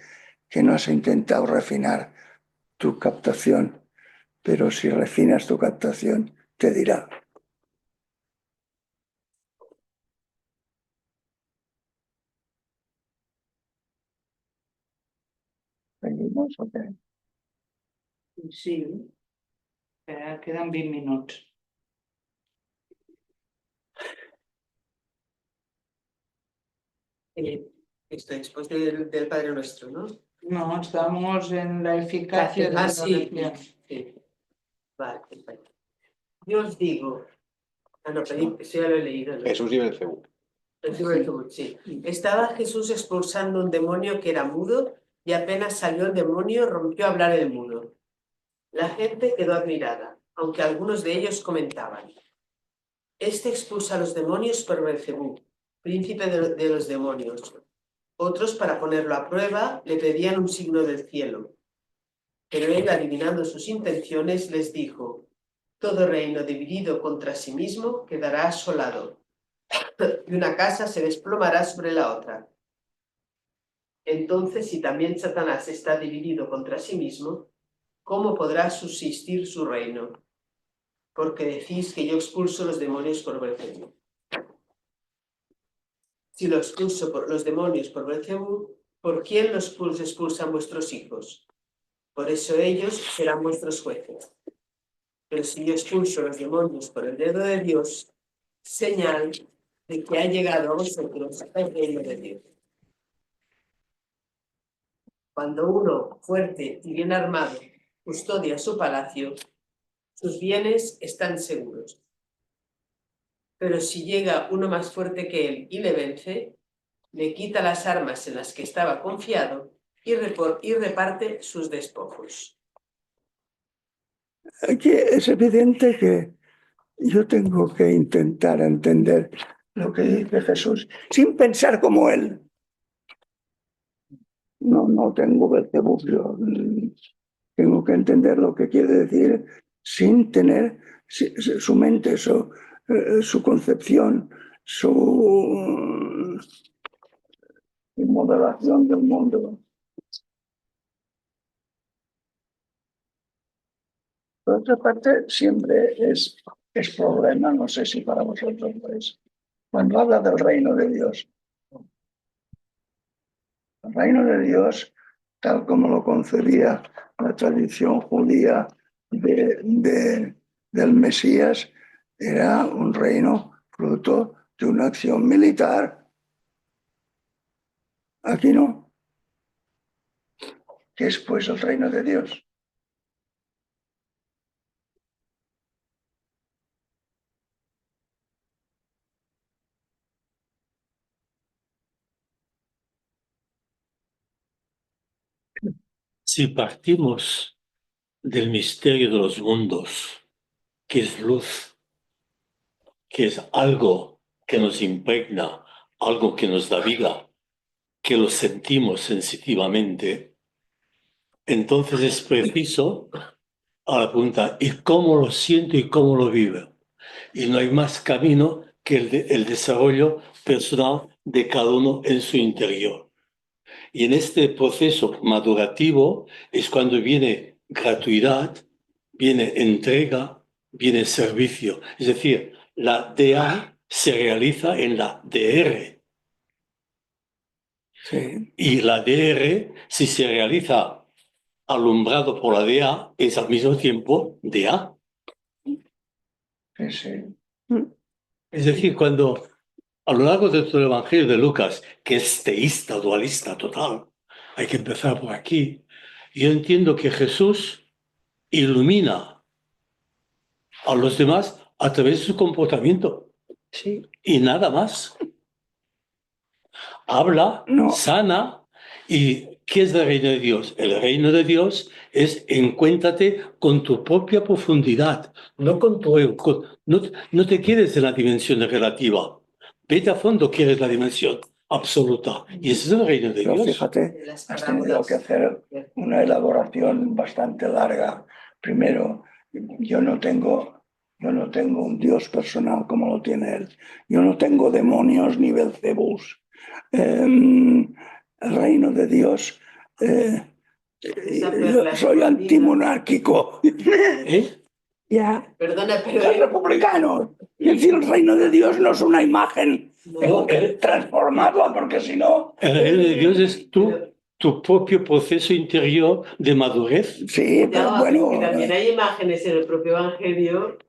que no has intentado refinar tu captación, pero si refinas tu captación, te dirá. ¿Seguimos o qué? Sí, quedan 20 minuts. Esto después del Padre Nuestro, ¿no? No, estamos en la eficacia de la sí. oración. Sí. Vale. Yo os digo, no, pero eso ya lo he leído, ¿no? Jesús y Belcebú. Sí. Estaba Jesús expulsando un demonio que era mudo y apenas salió el demonio rompió a hablar el mudo. La gente quedó admirada, aunque algunos de ellos comentaban: este expulsa a los demonios por Belcebú, príncipe de los demonios. Otros, para ponerlo a prueba, le pedían un signo del cielo. Pero él, adivinando sus intenciones, les dijo: todo reino dividido contra sí mismo quedará asolado, y una casa se desplomará sobre la otra. Entonces, si también Satanás está dividido contra sí mismo, ¿cómo podrá subsistir su reino? Porque decís que yo expulso los demonios por Belcebú. Si lo expulso por los demonios por Belcebú, ¿por quién los expulsan vuestros hijos? Por eso ellos serán vuestros jueces. Pero si yo expulso los demonios por el dedo de Dios, señal de que ha llegado a vosotros el reino de Dios. Cuando uno fuerte y bien armado custodia su palacio, sus bienes están seguros. Pero si llega uno más fuerte que él y le vence, le quita las armas en las que estaba confiado y reparte sus despojos. Aquí es evidente que yo tengo que intentar entender lo que dice Jesús sin pensar como él. No tengo Belcebú, yo tengo que entender lo que quiere decir sin tener su mente, su concepción, su modelación del mundo. Por otra parte, siempre es problema, no sé si para vosotros lo es, cuando habla del reino de Dios. El reino de Dios, tal como lo concebía la tradición judía del Mesías, era un reino fruto de una acción militar. Aquí no. ¿Qué es pues el reino de Dios? Si partimos del misterio de los mundos, que es luz, que es algo que nos impregna, algo que nos da vida, que lo sentimos sensitivamente, entonces es preciso a la pregunta, ¿y cómo lo siento y cómo lo vivo? Y no hay más camino que el desarrollo personal de cada uno en su interior. Y en este proceso madurativo es cuando viene gratuidad, viene entrega, viene servicio. Es decir, la DA se realiza en la DR. Sí. Y la DR, si se realiza alumbrado por la DA, es al mismo tiempo DA. Sí, sí. Es decir, cuando a lo largo de todo el Evangelio de Lucas, que es teísta, dualista total, hay que empezar por aquí, yo entiendo que Jesús ilumina a los demás a través de su comportamiento. Sí. Y nada más. Habla, sana. ¿Y qué es el reino de Dios? El reino de Dios es encuéntrate con tu propia profundidad, no con tu ego. No te quedes en la dimensión relativa. Vete a fondo, quieres la dimensión absoluta. Y ese es el reino de Dios. Fíjate, has tenido que hacer una elaboración bastante larga. Primero, yo no tengo un Dios personal como lo tiene él. Yo no tengo demonios ni Belcebús. El reino de Dios, yo soy antimonárquico. Ya. Perdona, pero soy republicano. Y decir, el reino de Dios no es una imagen. Tengo que transformarla porque si no... El reino de Dios es tu propio proceso interior de madurez. Sí, pero bueno... Que también hay imágenes en el propio Evangelio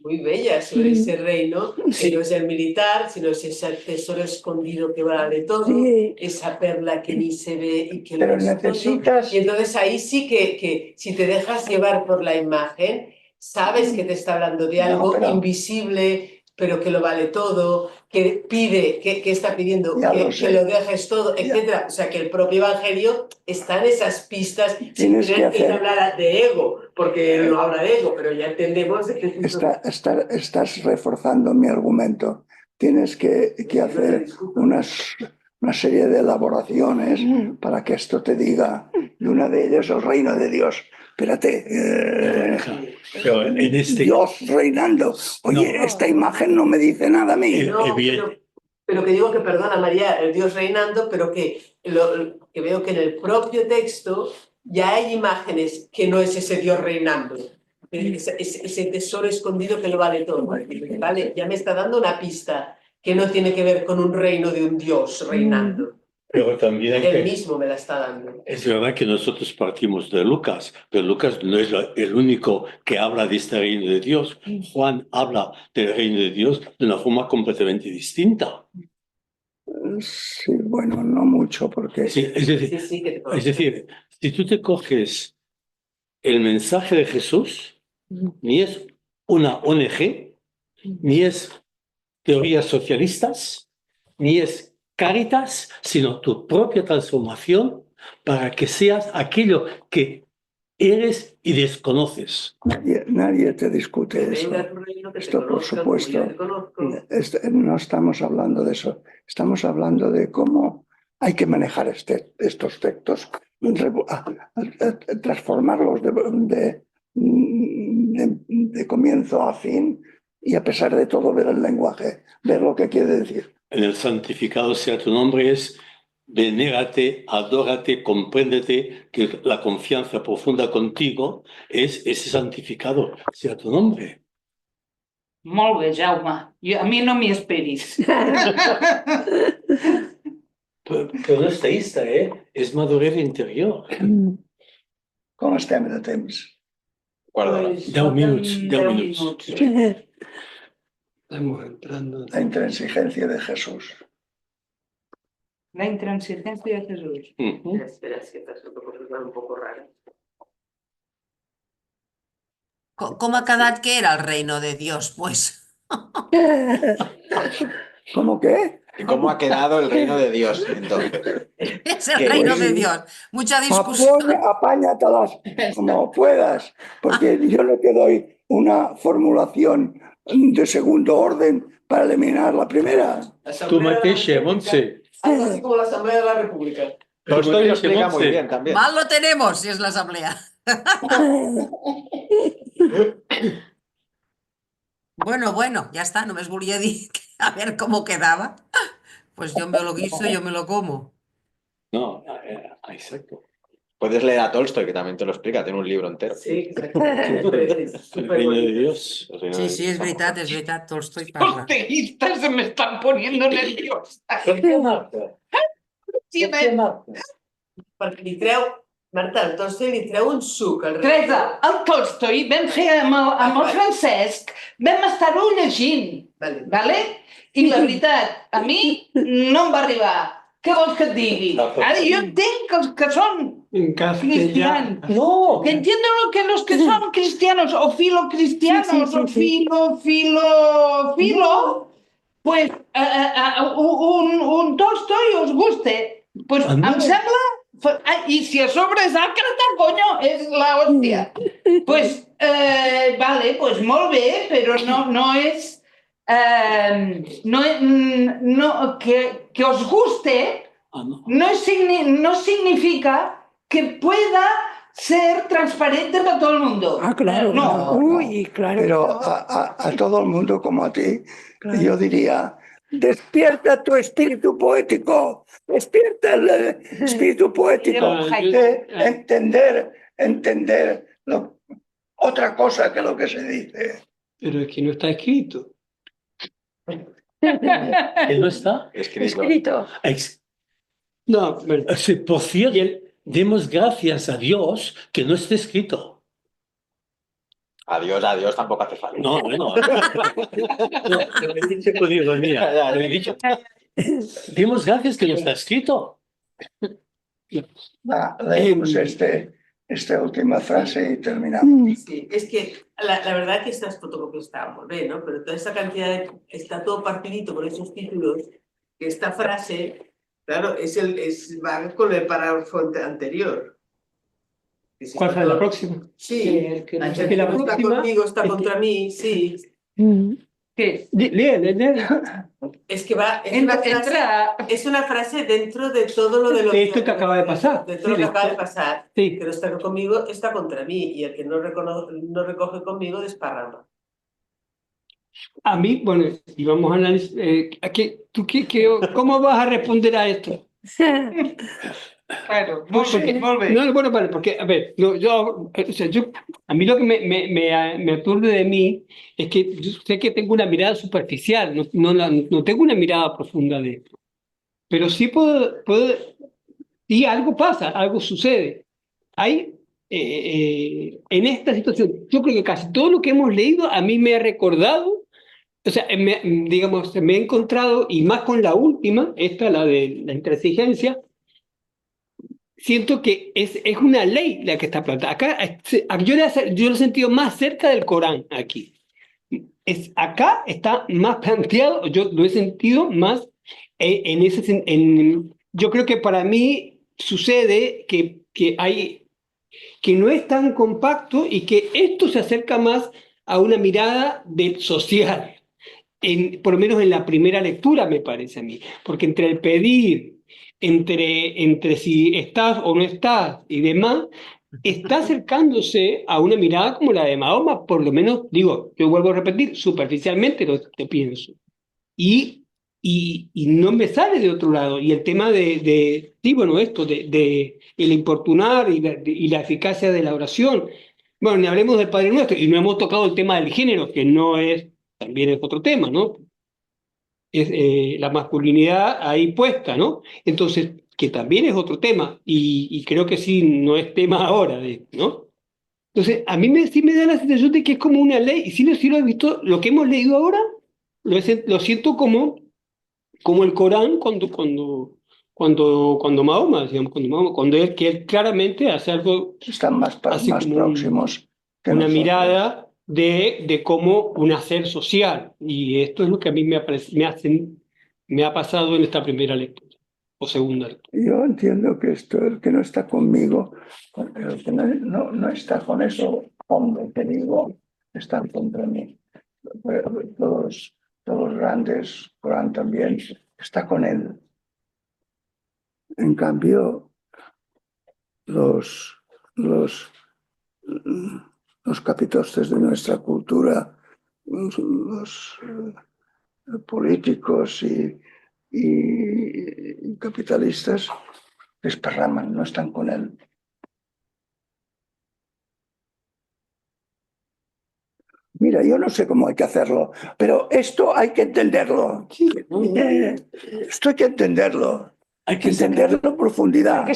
muy bella sobre ese reino, que no es el militar, sino es ese tesoro escondido que vale todo, Sí. esa perla que ni se ve y que Pero lo es todo. necesitas, Y entonces ahí sí que si te dejas llevar por la imagen, sabes que te está hablando de No, algo pero- invisible, pero que lo vale todo, que pide, que está pidiendo Ya lo que sé. lo dejes todo, Ya. etcétera. O sea que el propio Evangelio está en esas pistas, sin Tienes que tener que hacer- hablar de ego, porque él no habla de ego, pero ya entendemos que estás reforzando mi argumento. Tienes que hacer una serie de elaboraciones para que esto te diga, y una de ellas el reino de Dios. Espérate, Pero en este... Dios reinando. Oye, No. esta imagen no me dice nada a mí. No, bien. pero que digo que perdona María, el Dios reinando, pero que que veo que en el propio texto ya hay imágenes que no es ese Dios reinando. Ese tesoro escondido que lo vale todo. Vale, ya me está dando una pista que no tiene que ver con un reino de un Dios reinando. Pero también hay Él que... mismo me la está dando. Es verdad que nosotros partimos de Lucas, pero Lucas no es el único que habla de este reino de Dios. Juan habla del reino de Dios de una forma completamente distinta. Sí, bueno, no mucho, porque Sí, Sí, que te es decir, si tú te coges el mensaje de Jesús, ni es una ONG, ni es teorías socialistas, ni es Cáritas, sino tu propia transformación para que seas aquello que eres y desconoces. nadie te discute eso. venga tu reino, que te Esto, por conozcan como yo supuesto. te conozco. No estamos hablando de eso. Estamos hablando de cómo hay que manejar estos textos, transformarlos de comienzo a fin y a pesar de todo ver el lenguaje, ver lo que quiere decir. En el santificado sea tu nombre es venérate, adórate, compréndete, que la confianza profunda contigo es ese santificado sea tu nombre. Molt bé, Jaume. A mi no m'hi esperis. Però no és teísta, és madurez interior. Com estem de temps? Pues 10 minuts, falten 10 10 minuts. Estamos entrando. La intransigencia de Jesús. La intransigencia de Jesús. Espera, es que estás un poco rara. Com ha quedat que era el reino de Dios, pues? ¿Cómo qué? ¿Y cómo ha quedado el reino de Dios, entonces? Es el ¿Qué? reino Pues de sí. Dios. Mucha discusión. Apáñatelas como puedas, porque yo no te doy una formulación de segundo orden para eliminar la primera. Tu mateixa, Montse. Algo así como la Asamblea de la República. Tolstoy lo explica Montse. muy bien también. Mal lo tenemos si es la asamblea. Bueno, ya está, només volia dir que a ver cómo quedaba. Pues yo me lo guiso, yo me lo como. No, exacto. Puedes leer a Tolstoy, que también te lo explica, tiene un libro entero. Sí, exactamente. Es El súper reino de bonito. Dios. el reino de Sí, Dios. es veritat, Tolstoi Los parla. teístas se me están poniendo nerviosos. Per què, Marta? Sí, Per què, Marta? Perquè li treu, Marta, el Tolstoi li treu un suc al Teresa, el Tolstoi vam fer amb el Francesc, vam estar-ho llegint, Vale. vale? I la veritat, a mi no em va arribar. Què vols que et digui? Ara jo entenc que els que són En castellano. cristians, que entiendo lo que los que son cristianos o filocristianos o filo, pues un Tolstoi os guste, pues Ah, no. em sembla... Y si a sobre es ácrata, coño, es la hostia. Pues, vale, pues molt bé, pero no es... que os guste Ah, no. no significa que pueda ser transparente para todo el mundo. Ah, claro. No. Uy, claro. Pero a todo el mundo como a ti, yo diría, despierta tu espíritu poético, despierta el espíritu poético, entender otra cosa que lo que se dice. Pero es que no está escrito. ¿Él no está? Escrito. No, bueno, Por cierto, demos gracias a Dios que no esté escrito. Adiós tampoco hace falta. No, bueno. No, lo he dicho con ironía. Lo he dicho. Dimos gracias que no está escrito. Leemos esta última frase y terminamos. Sí, es que la verdad que estas fotocopias estaban muy bien, ¿no? Pero toda esta cantidad está todo partidito con esos títulos, que esta frase, claro, va con el párrafo anterior. Que si ¿Cuál está será la todo- próxima? Sí, que no aquel sé. Que la que no está próxima conmigo está es que- contra mí, sí. ¿Qué? Lee. Es que Entra. es una frase dentro de todo lo de lo Esto que acaba de pasar. de todo lo Sí, que acaba de pasar. Sí. Que no está conmigo está contra mí, y el que no recoge conmigo desparrama. A mí, bueno, y vamos a analizar. ¿Cómo vas a responder a esto? Claro, Porque, vuelve. no, bueno, vale, porque, a ver, a mí lo que me aturde de mí es que yo sé que tengo una mirada superficial, no tengo una mirada profunda de esto. Pero sí y algo pasa, algo sucede. Hay, en esta situación, yo creo que casi todo lo que hemos leído a mí me ha recordado, o sea, digamos, me he encontrado, y más con la última, la de la intransigencia. Siento que es una ley la que está planteada. Acá yo lo he sentido más cerca del Corán aquí. Acá está más planteado, yo lo he sentido más yo creo que para mí sucede que no es tan compacto y que esto se acerca más a una mirada social, por lo menos en la primera lectura me parece a mí, porque entre el pedir, entre si estás o no estás y demás, está acercándose a una mirada como la de Mahoma, por lo menos, digo, yo vuelvo a repetir, superficialmente lo pienso. Y no me sale de otro lado. Y el tema sí, bueno, esto, de el importunar y la eficacia de la oración. Bueno, ni hablemos del Padre Nuestro, y no hemos tocado el tema del género, que también es otro tema, ¿no? Es la masculinidad ahí puesta, ¿no? Entonces, que también es otro tema, y creo que sí, no es tema ahora, ¿no? Entonces, a mí sí me da la sensación de que es como una ley, y sí lo he visto, lo que hemos leído ahora, lo siento como el Corán cuando Mahoma, digamos, cuando que él claramente hace algo, Están más así como próximos que una nosotros. mirada de cómo un hacer social. Y esto es lo que a mí me ha pasado en esta primera lectura, o segunda lectura. Yo entiendo que el que no está conmigo, el que no está con eso, hombre, que digo, están contra mí. Todos los grandes, Corán también, está con él. En cambio, los capitostes de nuestra cultura, los políticos y capitalistas, desparraman, no están con él. Mira, yo no sé cómo hay que hacerlo, pero esto hay que entenderlo. Esto hay que entenderlo. Hay que Entenderlo en profundidad. Hay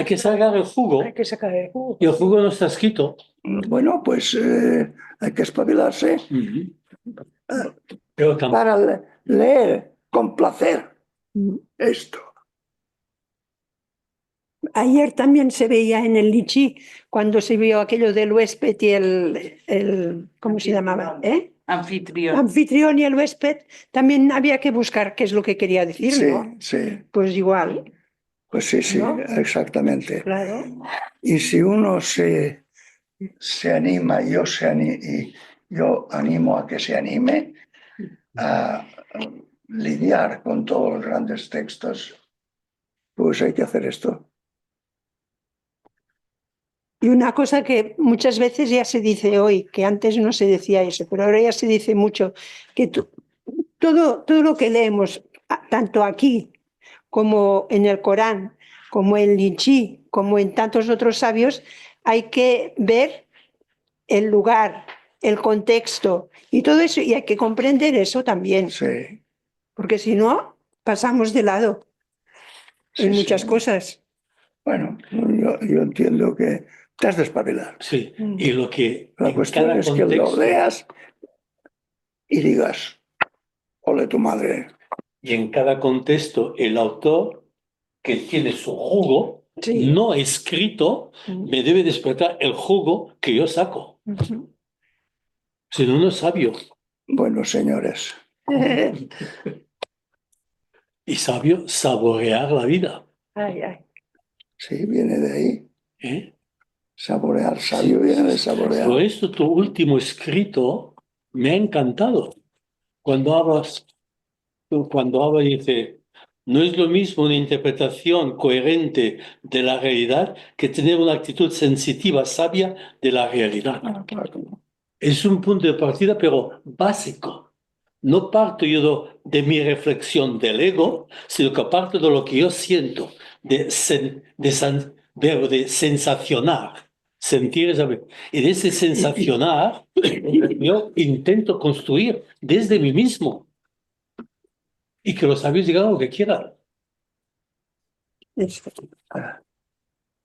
que sacar el jugo. Hay que sacar el jugo. Y el jugo no está escrito. Bueno, pues hay que espabilarse Pero para leer con placer esto. Ayer también se veía en el Lichí, cuando se vio aquello del huésped y el ¿cómo se llamaba? Anfitrión. Anfitrión y el huésped, también había que buscar qué es lo que quería decir, Sí, ¿no? sí. Pues igual, Pues sí, ¿no? exactamente. Claro. Y si uno se anima, y yo animo a que se anime a lidiar con todos los grandes textos, pues hay que hacer esto. Y una cosa que muchas veces ya se dice hoy, que antes no se decía eso, pero ahora ya se dice mucho, que todo lo que leemos, tanto aquí como en el Corán, como en Lichí, como en tantos otros sabios, hay que ver el lugar, el contexto y todo eso, y hay que comprender eso también, Sí, porque si no, pasamos de lado en sí, muchas sí. cosas. Bueno, yo entiendo que te has de espabilar. Sí, y lo que La en cuestión cada es que lo contexto, leas y digas, ole tu madre. y en cada contexto el autor que tiene su jugo Sí. no escrito me debe despertar el jugo que yo saco. Si no, no es sabio. Bueno, señores, Y sabio saborear la vida. Ay, ay. sí, viene de ahí. ¿Eh? Saborear, sabio viene de Por saborear. esto tu último escrito me ha encantado. Cuando habla dice, no es lo mismo una interpretación coherente de la realidad que tener una actitud sensitiva, sabia de la realidad. Es un punto de partida, pero básico. No parto yo de mi reflexión del ego, sino que parto de lo que yo siento, de sensacionar, sentir, ¿sabes? Y de ese sensacionar, yo intento construir desde mí mismo. Y que los sabios digan lo que quieran.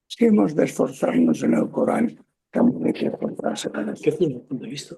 Si hemos de esforzarnos en el Corán, también hay que esforzarse en el ¿Qué punto de vista?